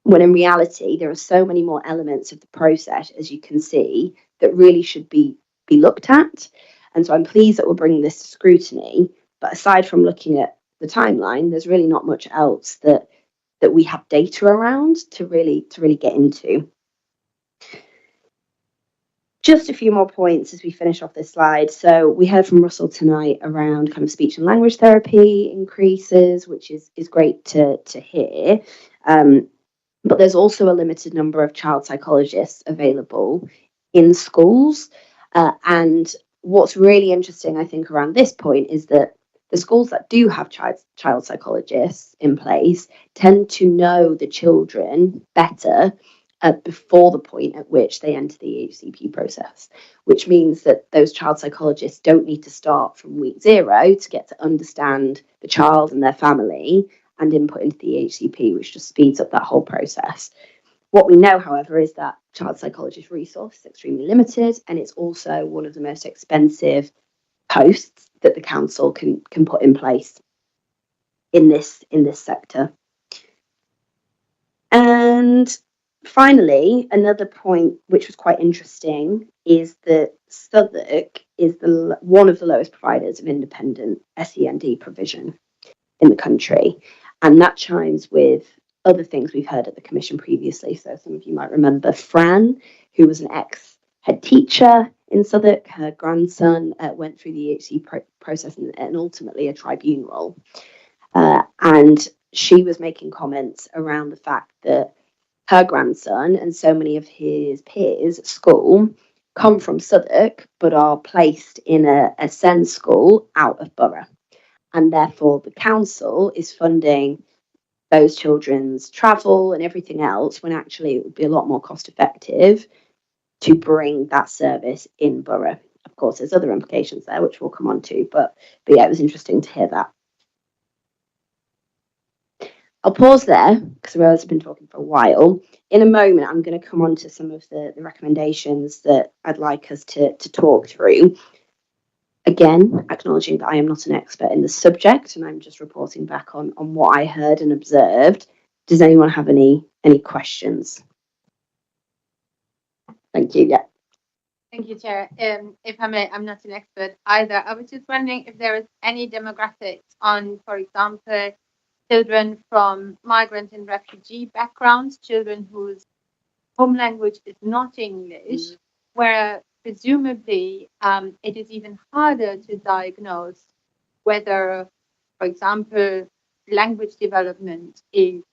when in reality, there are so many more elements of the process, as you can see, that really should be looked at. And so I'm pleased that we're bringing this to scrutiny. But aside from looking at the timeline, there's really not much else that we have data around to really get into. Just a few more points as we finish off this slide. So we heard from Russell tonight around kind of speech and language therapy increases, which is great to hear. But there's also a limited number of child psychologists available in schools. And what's really interesting, I think, around this point is that the schools that do have child psychologists in place tend to know the children better before the point at which they enter the EHCP process, which means that those child psychologists don't need to start from week 0 to get to understand the child and their family and input into the EHCP, which just speeds up that whole process. What we know, however, is that child psychologist resource is extremely limited, and it's also one of the most expensive posts that the council can put in place in this sector. And finally, another point which was quite interesting is that Southwark is one of the lowest providers of independent SEND provision in the country, and that chimes with other things we've heard at the commission previously. So some of you might remember Fran, who was an ex-head teacher in Southwark. Her grandson went through the EHC process and ultimately a tribunal. And she was making comments around the fact that her grandson and so many of his peers at school come from Southwark, but are placed in a SEND school out of borough. And therefore the council is funding those children's travel and everything else, when actually it would be a lot more cost effective to bring that service in borough. Of course, there's other implications there, which we'll come on to, but yeah, it was interesting to hear that. I'll pause there because I've been talking for a while. In a moment, I'm going to come on to some of the recommendations that I'd like us to talk through. Again, acknowledging that I am not an expert in the subject and I'm just reporting back on what I heard and observed. Does anyone have any questions? Thank you. Yeah. Thank you, Chair. If I may, I'm not an expert either. I was just wondering if there is any demographics on, for example, children from migrant and refugee backgrounds, children whose home language is not English, where presumably it is even harder to diagnose whether, for example, language development is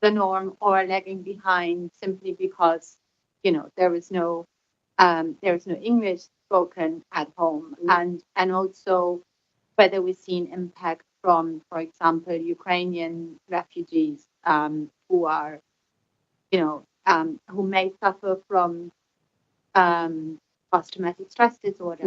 the norm or lagging behind simply because, there is no English spoken at home, and also whether we've seen impact from, for example, Ukrainian refugees who are, who may suffer from post-traumatic stress disorder.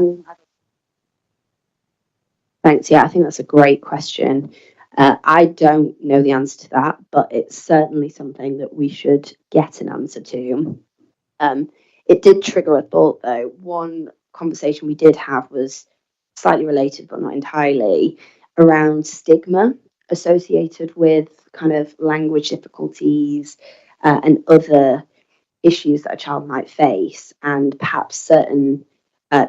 Thanks. Yeah, I think that's a great question. I don't know the answer to that, but it's certainly something that we should get an answer to. It did trigger a thought, though. One conversation we did have was slightly related, but not entirely, around stigma associated with kind of language difficulties and other issues that a child might face, and perhaps certain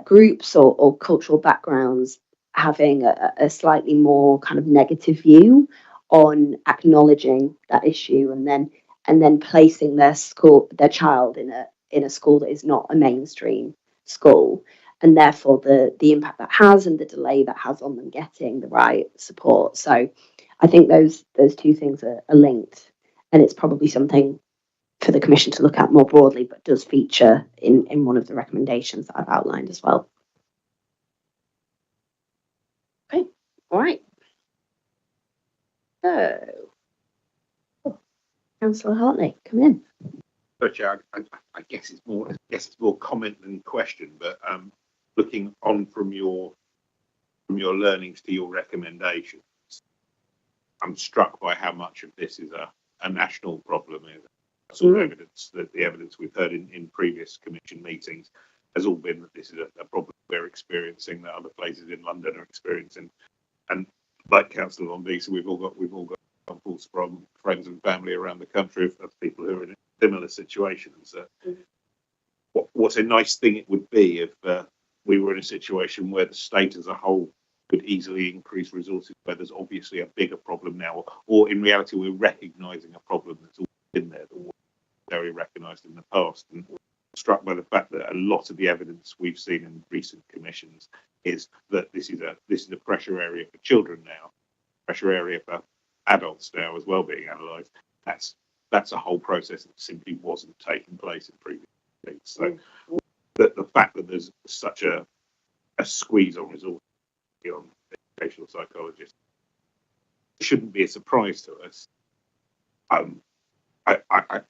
groups or cultural backgrounds having a slightly more kind of negative view on acknowledging that issue and then placing their child in a school that is not a mainstream school, and therefore the impact that has and the delay that has on them getting the right support. So I think those two things are linked, and it's probably something for the Commission to look at more broadly, but does feature in one of the recommendations that I've outlined as well. Okay, all right. So, Councillor Hartley, come in. But yeah, I guess it's more comment than question. But looking on from your learnings to your recommendations, I'm struck by how much of this is a national problem. Sort of evidence that the evidence we've heard in previous Commission meetings has all been that this is a problem we're experiencing, that other places in London are experiencing, and like Councillor Von Beese, we've all got examples from friends and family around the country of people who are in similar situations. What a nice thing it would be if we were in a situation where the state as a whole could easily increase resources, where there's obviously a bigger problem now, or in reality we're recognising a problem that's all been there, that was very recognised in the past. And struck by the fact that a lot of the evidence we've seen in recent commissions is that this is a pressure area for children now, pressure area for adults now as well being analysed. That's a whole process that simply wasn't taking place in previous things. So the fact that there's such a squeeze on resources on educational psychologists shouldn't be a surprise to us. I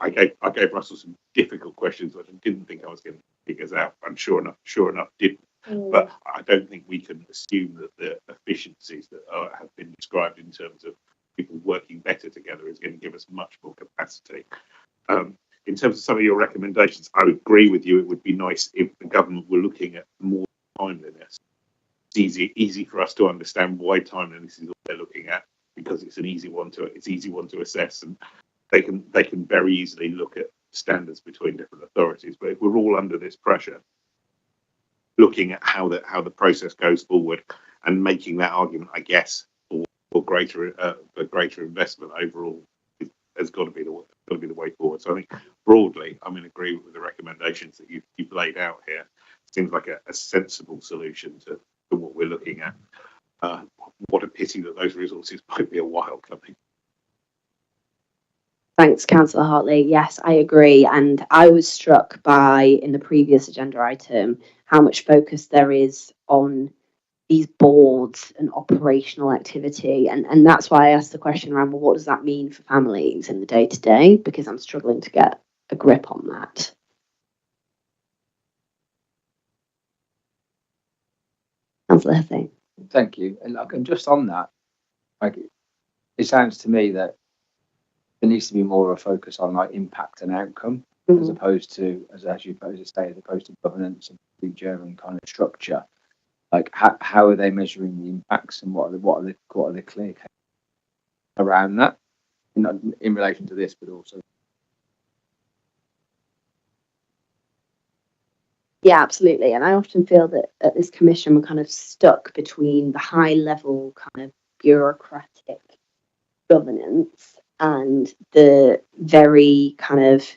gave Russell some difficult questions which I didn't think I was going to figure out, and sure enough didn't. But I don't think we can assume that the efficiencies that have been described in terms of people working better together is going to give us much more capacity. In terms of some of your recommendations, I would agree with you. It would be nice if the government were looking at more timeliness. It's easy for us to understand why timeliness is what they're looking at, because it's an easy one to assess, and they can very easily look at standards between different authorities. But if we're all under this pressure, looking at how the process goes forward and making that argument, I guess, for greater investment overall has got to be the way forward. So I think broadly, I'm in agreement with the recommendations that you've laid out here. Seems like a sensible solution to what we're looking at. What a pity that those resources might be a while coming. Thanks, Councillor Hartley. Yes, I agree. And I was struck by, in the previous agenda item, how much focus there is on these boards and operational activity. And that's why I asked the question around, well, what does that mean for families in the day-to-day? Because I'm struggling to get a grip on that. Councillor Hussain. Thank you. And just on that, like, it sounds to me that there needs to be more of a focus on like impact and outcome, as opposed to, as you say, as opposed to governance and procedure and kind of structure. Like, how are they measuring the impacts, and what are the clear around that, in relation to this, but also. Yeah, absolutely. And I often feel that at this commission, we're kind of stuck between the high level kind of bureaucratic governance and the very kind of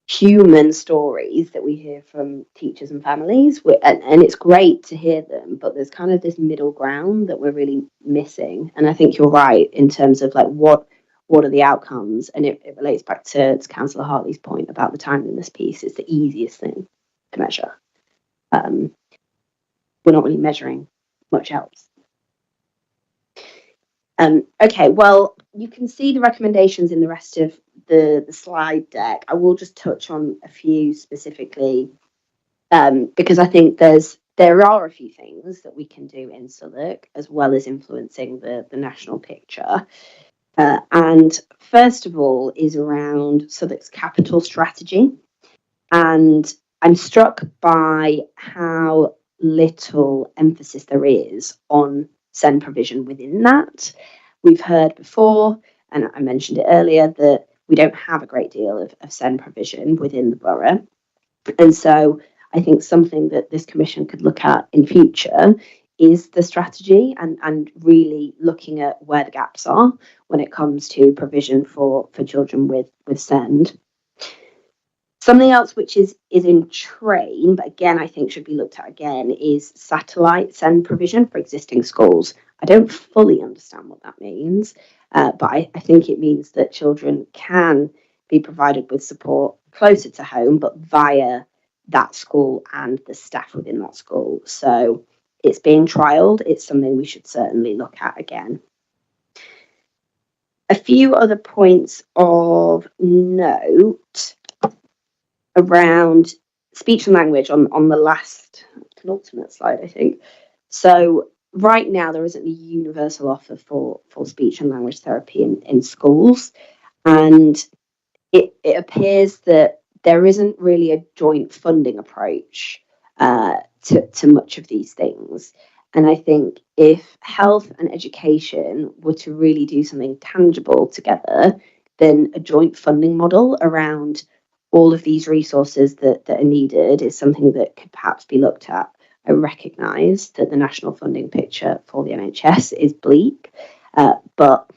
human stories that we hear from teachers and families. And it's great to hear them, but there's kind of this middle ground that we're really missing. And I think you're right in terms of like what are the outcomes, and it relates back to Councillor Hartley's point about the timeliness piece. It's the easiest thing to measure. We're not really measuring much else. Okay, well, you can see the recommendations in the rest of the slide deck. I will just touch on a few specifically, because I think there are a few things that we can do in Southwark as well as influencing the national picture. And first of all is around Southwark's capital strategy. And I'm struck by how little emphasis there is on SEND provision within that. We've heard before, and I mentioned it earlier, that we don't have a great deal of SEND provision within the borough. And so I think something that this commission could look at in future is the strategy, and really looking at where the gaps are when it comes to provision for children with SEND. Something else which is in train, but again, I think should be looked at again, is satellite SEND provision for existing schools. I don't fully understand what that means, but I think it means that children can be provided with support closer to home, but via that school and the staff within that school. So it's being trialled. It's something we should certainly look at again. A few other points of note around speech and language on the last penultimate slide, I think. So right now there isn't a universal offer for speech and language therapy in schools, and it appears that there isn't really a joint funding approach to much of these things. And I think if health and education were to really do something tangible together, then a joint funding model around all of these resources that are needed is something that could perhaps be looked at. I recognise that the national funding picture for the NHS is bleak, but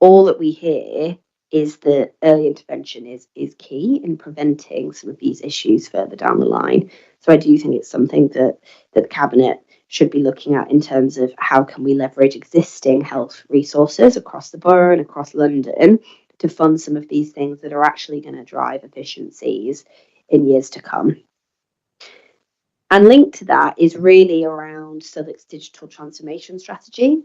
all that we hear is that early intervention is key in preventing some of these issues further down the line. So I do think it's something that the Cabinet should be looking at in terms of how can we leverage existing health resources across the borough and across London to fund some of these things that are actually going to drive efficiencies in years to come. And linked to that is really around Southwark's digital transformation strategy.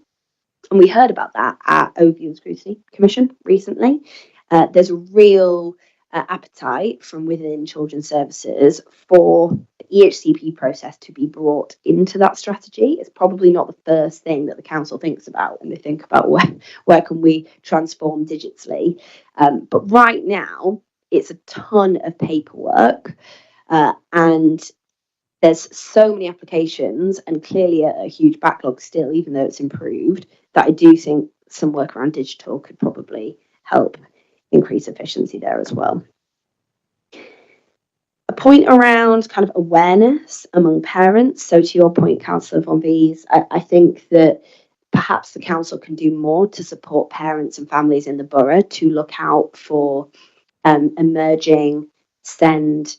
And we heard about that at Overview and Scrutiny Commission recently. There's a real appetite from within Children's Services for the EHCP process to be brought into that strategy. It's probably not the first thing that the council thinks about when they think about where can we transform digitally. But right now, it's a ton of paperwork, and there's so many applications and clearly a huge backlog still, even though it's improved, that I do think some work around digital could probably help increase efficiency there as well. A point around kind of awareness among parents. So to your point, Councillor Von Vies, I think that perhaps the council can do more to support parents and families in the borough to look out for emerging SEND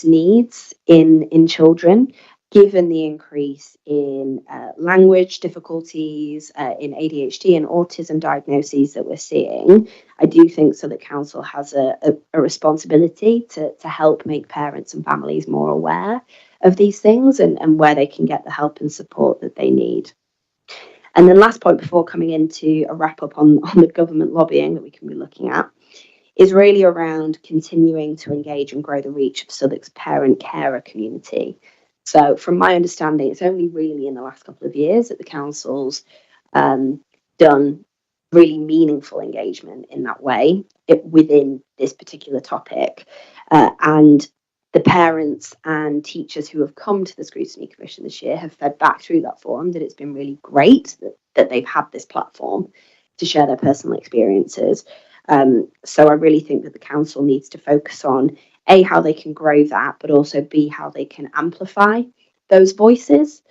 needs in children, given the increase in language difficulties, in ADHD and autism diagnoses that we're seeing. I do think so that council has a responsibility to help make parents and families more aware of these things and where they can get the help and support that they need. And then last point before coming into a wrap up on the government lobbying that we can be looking at is really around continuing to engage and grow the reach of Southwark's parent carer community. So from my understanding, it's only really in the last couple of years that the council's done really meaningful engagement in that way within this particular topic. And the parents and teachers who have come to the Scrutiny Commission this year have fed back through that forum that it's been really great that they've had this platform to share their personal experiences. So I really think that the council needs to focus on A, how they can grow that, but also B, how they can amplify those voices.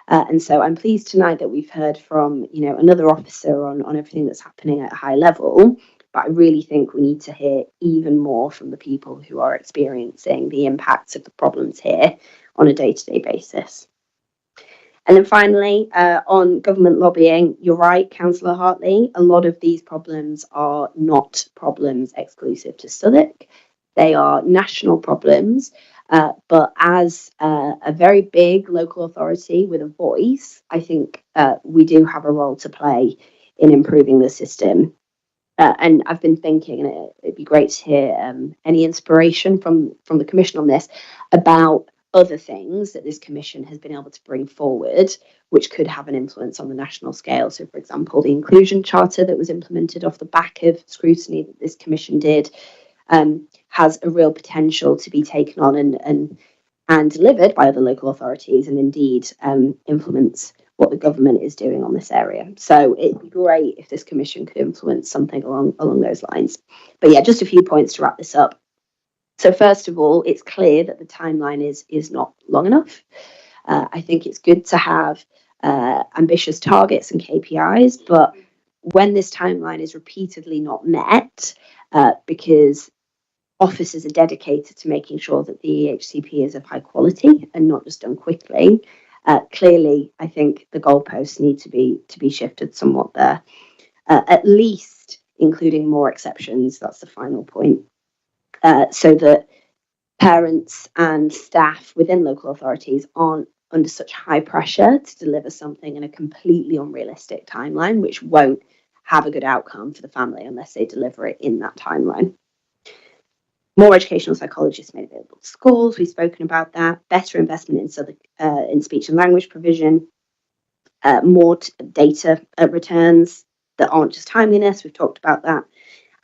And so I'm pleased tonight that we've heard from, another officer on everything that's happening at a high level. But I really think we need to hear even more from the people who are experiencing the impacts of the problems here on a day-to-day basis. And then finally, on government lobbying, you're right, Councillor Hartley, a lot of these problems are not problems exclusive to Southwark. They are national problems, but as a very big local authority with a voice, I think we do have a role to play in improving the system. And I've been thinking, and it'd be great to hear any inspiration from the Commission on this about other things that this Commission has been able to bring forward, which could have an influence on the national scale. So, for example, the Inclusion Charter that was implemented off the back of scrutiny that this Commission did has a real potential to be taken on and delivered by other local authorities, and indeed influence what the government is doing on this area. So it'd be great if this Commission could influence something along those lines. But yeah, just a few points to wrap this up. So first of all, it's clear that the timeline is not long enough. I think it's good to have ambitious targets and KPIs, but when this timeline is repeatedly not met, because officers are dedicated to making sure that the EHCP is of high quality and not just done quickly, clearly, I think the goalposts need to be shifted somewhat there, at least including more exceptions. That's the final point, so that parents and staff within local authorities aren't under such high pressure to deliver something in a completely unrealistic timeline, which won't have a good outcome for the family unless they deliver it in that timeline. More educational psychologists made available to schools. We've spoken about that. Better investment in speech and language provision. More data returns that aren't just timeliness. We've talked about that.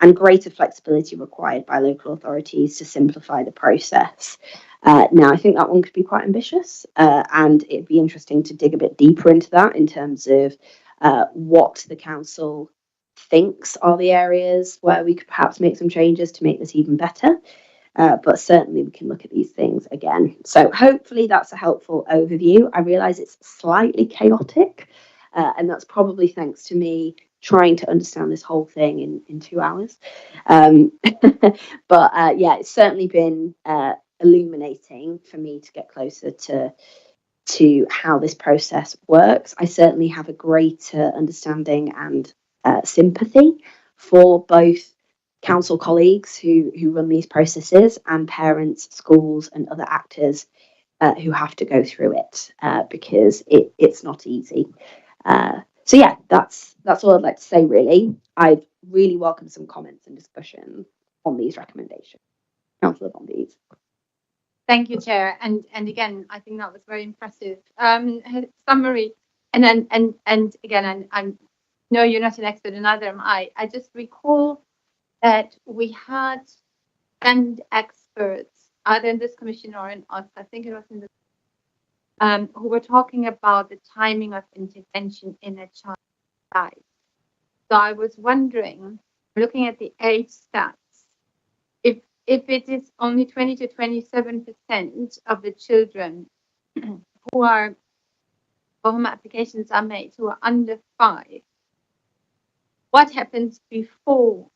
And greater flexibility required by local authorities to simplify the process. Now, I think that one could be quite ambitious, and it'd be interesting to dig a bit deeper into that in terms of what the council thinks are the areas where we could perhaps make some changes to make this even better. But certainly we can look at these things again. So hopefully that's a helpful overview. I realise it's slightly chaotic, and that's probably thanks to me trying to understand this whole thing in 2 hours. But yeah, it's certainly been illuminating for me to get closer to how this process works. I certainly have a greater understanding and sympathy for both council colleagues who run these processes and parents, schools and other actors who have to go through it because it's not easy. So yeah, that's all I'd like to say really. I'd really welcome some comments and discussion on these recommendations. Councillor Bondies. Thank you, Chair. And again, I think that was very impressive summary. And again, I know you're not an expert, and neither am I. I just recall that we had and experts either in this commission or in us, I think it was in the who were talking about the timing of intervention in a child's life. So I was wondering, looking at the age stats, if it is only 20 to 27% of the children who are, for whom applications are made, who are under 5, what happens before,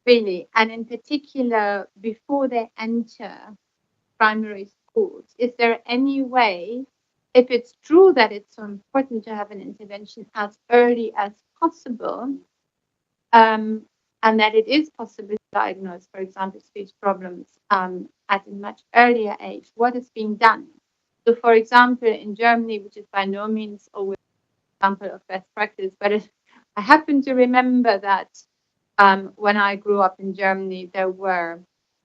really, and in particular, before they enter primary schools? Is there any way, if it's true that it's so important to have an intervention as early as possible, and that it is possible to diagnose, for example, speech problems at a much earlier age, what is being done? So, for example, in Germany, which is by no means always an example of best practice, but I happen to remember that when I grew up in Germany, there were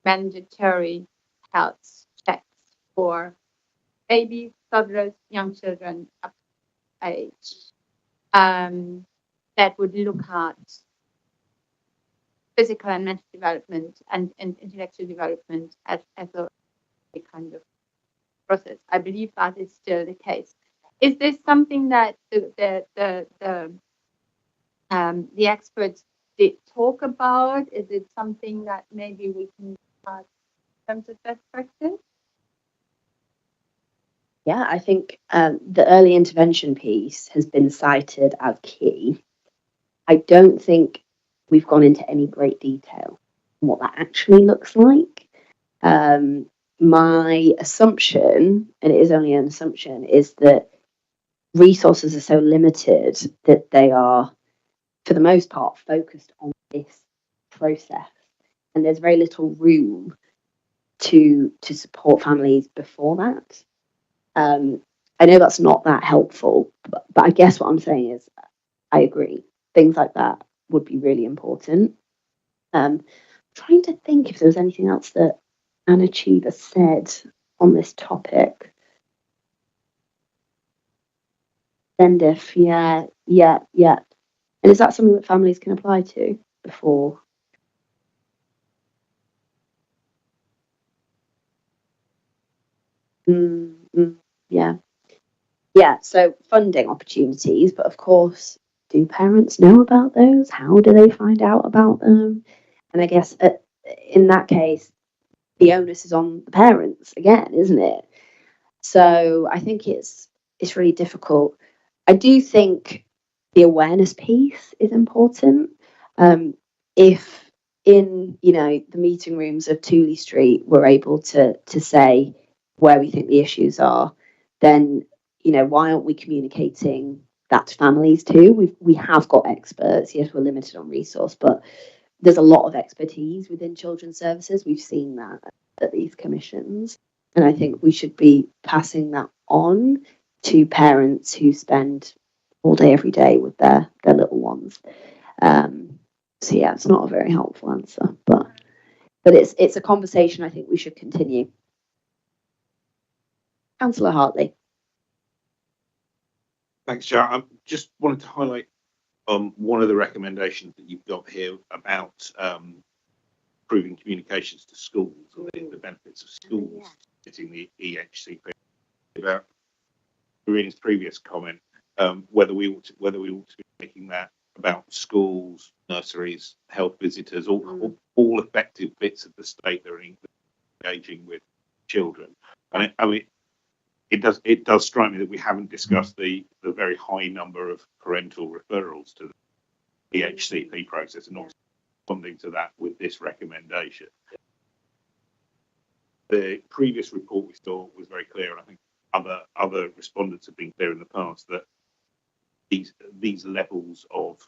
mandatory health checks for babies toddlers, young children up to age, that would look at physical and mental development and intellectual development as a kind of process. I believe that is still the case. Is this something that the experts did talk about? Is it something that maybe we can start in terms of best practice? Yeah, I think the early intervention piece has been cited as key. I don't think we've gone into any great detail on what that actually looks like. My assumption, and it is only an assumption, is that resources are so limited that they are, for the most part, focused on this process, and there's very little room to support families before that. I know that's not that helpful, but I guess what I'm saying is I agree. Things like that would be really important. Trying to think if there was anything else that Anna Cheever said on this topic. If, yeah. And is that something that families can apply to before? Yeah. Yeah, so funding opportunities, but of course, do parents know about those? How do they find out about them? And I guess in that case, the onus is on the parents again, isn't it? So I think it's really difficult. I do think the awareness piece is important. If in the meeting rooms of Tooley Street we're able to say where we think the issues are, then why aren't we communicating that to families too? We have got experts. Yes, we're limited on resource, but there's a lot of expertise within children's services. We've seen that at these commissions, and I think we should be passing that on to parents who spend all day every day with their little ones. So yeah, it's not a very helpful answer, but it's a conversation I think we should continue. Councillor Hartley. Thanks, Chair. I just wanted to highlight one of the recommendations that you've got here about improving communications to schools and the benefits of schools getting the EHCP. About Irina's previous comment, whether we ought to be making that about schools, nurseries, health visitors, all effective bits of the state that are engaging with children. And it does strike me that we haven't discussed the very high number of parental referrals to the EHCP process and not responding to that with this recommendation. The previous report we saw was very clear, and I think other respondents have been clear in the past that these levels of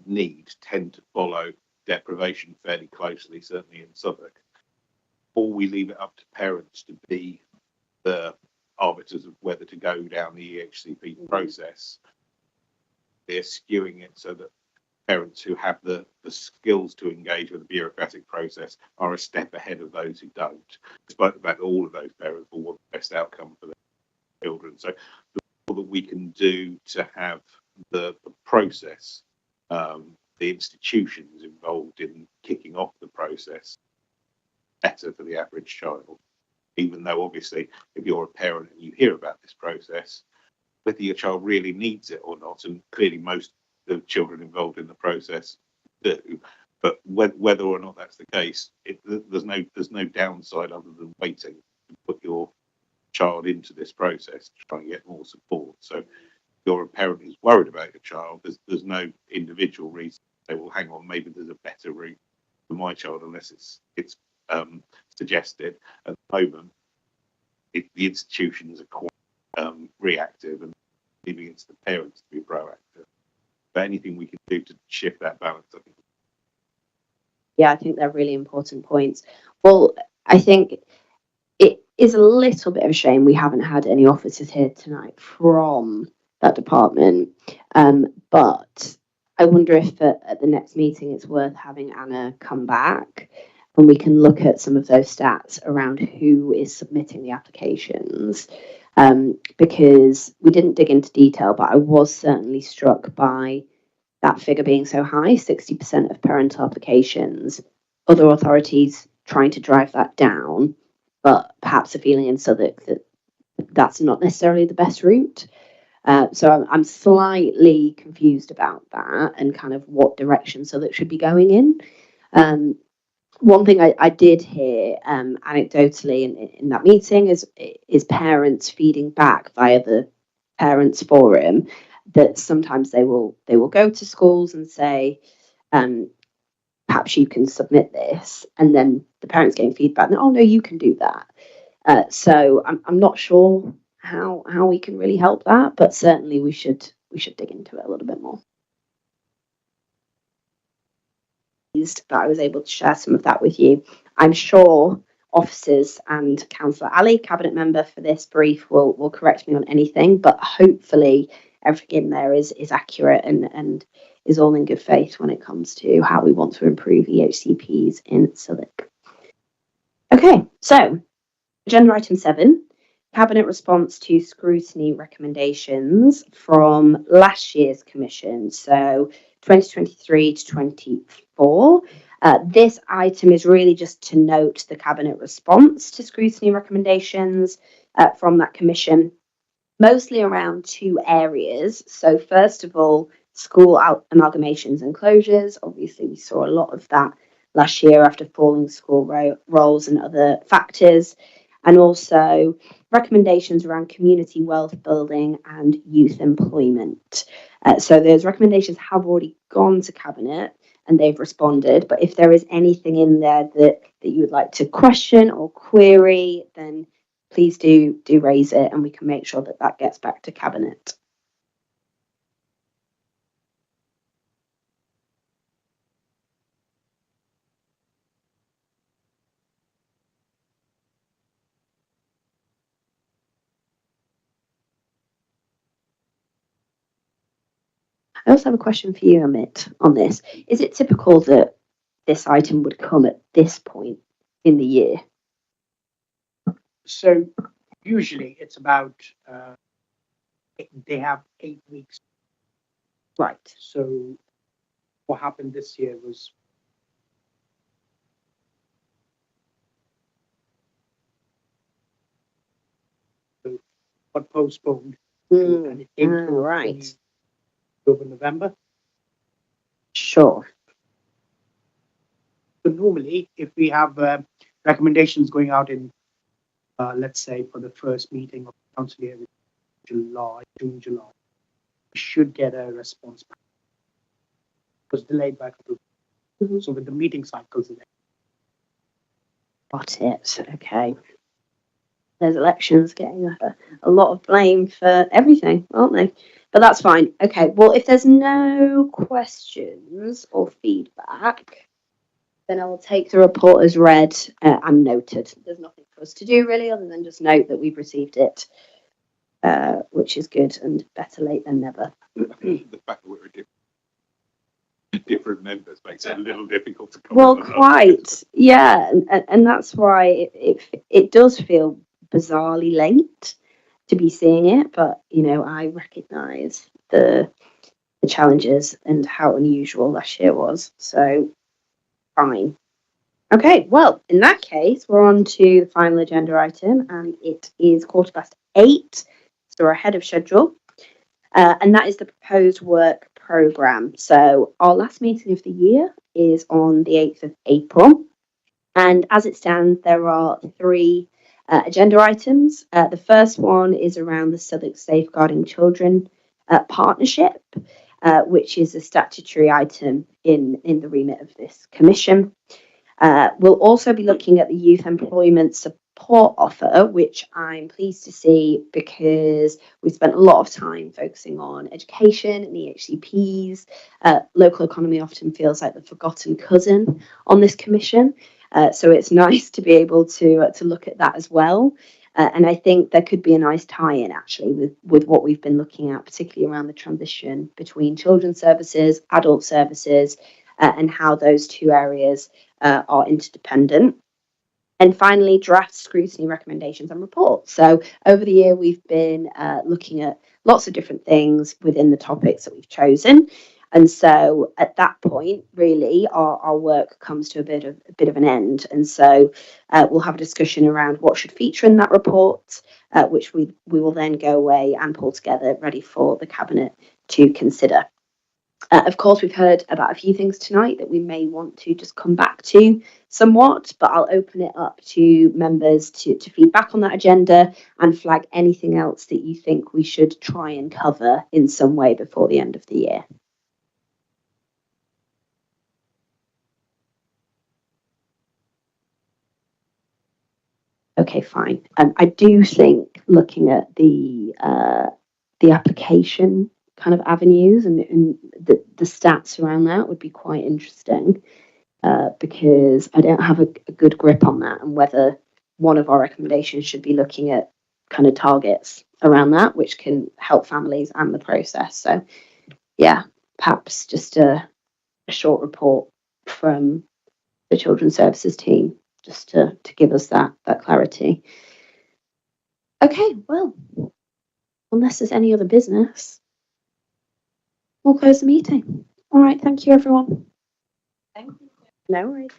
need tend to follow deprivation fairly closely, certainly in Southwark. Or we leave it up to parents to be the arbiters of whether to go down the EHCP process. They're skewing it so that parents who have the skills to engage with the bureaucratic process are a step ahead of those who don't, despite the fact that all of those parents will want the best outcome for their children. So the more that we can do to have the process, the institutions involved in kicking off the process, better for the average child, even though obviously if you're a parent and you hear about this process, whether your child really needs it or not, and clearly most of the children involved in the process do, but whether or not that's the case, there's no downside other than waiting to put your child into this process to try and get more support. So if you're a parent who's worried about your child, there's no individual reason to say, well, hang on, maybe there's a better route for my child, unless it's suggested. At the moment, the institutions are quite reactive and leaving it to the parents to be proactive. But anything we can do to shift that balance, I think. Yeah, I think they're really important points. Well, I think it is a little bit of a shame we haven't had any officers here tonight from that department. But I wonder if at the next meeting it's worth having Anna come back and we can look at some of those stats around who is submitting the applications, because we didn't dig into detail, but I was certainly struck by that figure being so high, 60% of parental applications, other authorities trying to drive that down, but perhaps a feeling in Southwark that that's not necessarily the best route. So I'm slightly confused about that and kind of what direction Southwark should be going in. One thing I did hear anecdotally in that meeting is parents feeding back via the parents forum that sometimes they will go to schools and say, perhaps you can submit this, and then the parents getting feedback and, oh no, you can do that. So I'm not sure how we can really help that, but certainly we should dig into it a little bit more. That I was able to share some of that with you. I'm sure officers and Councillor Ali, Cabinet Member for this brief, will correct me on anything, but hopefully everything in there is accurate and is all in good faith when it comes to how we want to improve EHCPs in Southwark. Okay, so agenda item 7, Cabinet response to scrutiny recommendations from last year's commission, so 2023 to 24. This item is really just to note the Cabinet response to scrutiny recommendations from that commission, mostly around 2 areas. So first of all, school amalgamations and closures. Obviously, we saw a lot of that last year after falling school rolls and other factors. And also recommendations around community wealth building and youth employment. So those recommendations have already gone to Cabinet and they've responded. But if there is anything in there that you would like to question or query, then please do raise it and we can make sure that gets back to Cabinet. I also have a question for you, Amit, on this. Is it typical that this item would come at this point in the year? So usually it's about, they have 8 weeks. Right. So what happened this year was got postponed and it came through right. October, November. Sure. So normally, if we have recommendations going out in, let's say, for the first meeting of the council year, June, July, we should get a response back. It was delayed by a couple of weeks. So with the meeting cycles, Got it. Okay. There's elections getting a lot of blame for everything, aren't they? But that's fine. Okay. Well, if there's no questions or feedback, then I will take the report as read and noted. There's nothing for us to do really other than just note that we've received it, which is good and better late than never. The fact that we're different members makes it a little difficult to comment. Well, quite, yeah, and that's why it does feel bizarrely late to be seeing it, but you know, I recognise the challenges and how unusual last year was, so fine. Okay, well, in that case, we're on to the final agenda item, and it is 8:15, so we're ahead of schedule, and that is the proposed work programme. So our last meeting of the year is on the 8th of April, and as it stands, there are 3 agenda items. The first one is around the Southwark Safeguarding Children partnership, which is a statutory item in the remit of this commission. We'll also be looking at the youth employment support offer, which I'm pleased to see because we spent a lot of time focusing on education and EHCPs. Local economy often feels like the forgotten cousin on this commission. So it's nice to be able to look at that as well. And I think there could be a nice tie-in actually with what we've been looking at, particularly around the transition between children's services, adult services, and how those 2 areas are interdependent. And finally, draft scrutiny recommendations and reports. So over the year, we've been looking at lots of different things within the topics that we've chosen. And so at that point, really, our work comes to a bit of an end. And so we'll have a discussion around what should feature in that report, which we will then go away and pull together ready for the Cabinet to consider. Of course, we've heard about a few things tonight that we may want to just come back to somewhat, but I'll open it up to members to feedback on that agenda and flag anything else that you think we should try and cover in some way before the end of the year. Okay, fine. I do think looking at the application kind of avenues and the stats around that would be quite interesting, because I don't have a good grip on that and whether one of our recommendations should be looking at kind of targets around that, which can help families and the process. So yeah, perhaps just a short report from the Children's Services team just to give us that clarity. Okay, well, unless there's any other business, we'll close the meeting. All right, thank you, everyone. Thank you. No worries.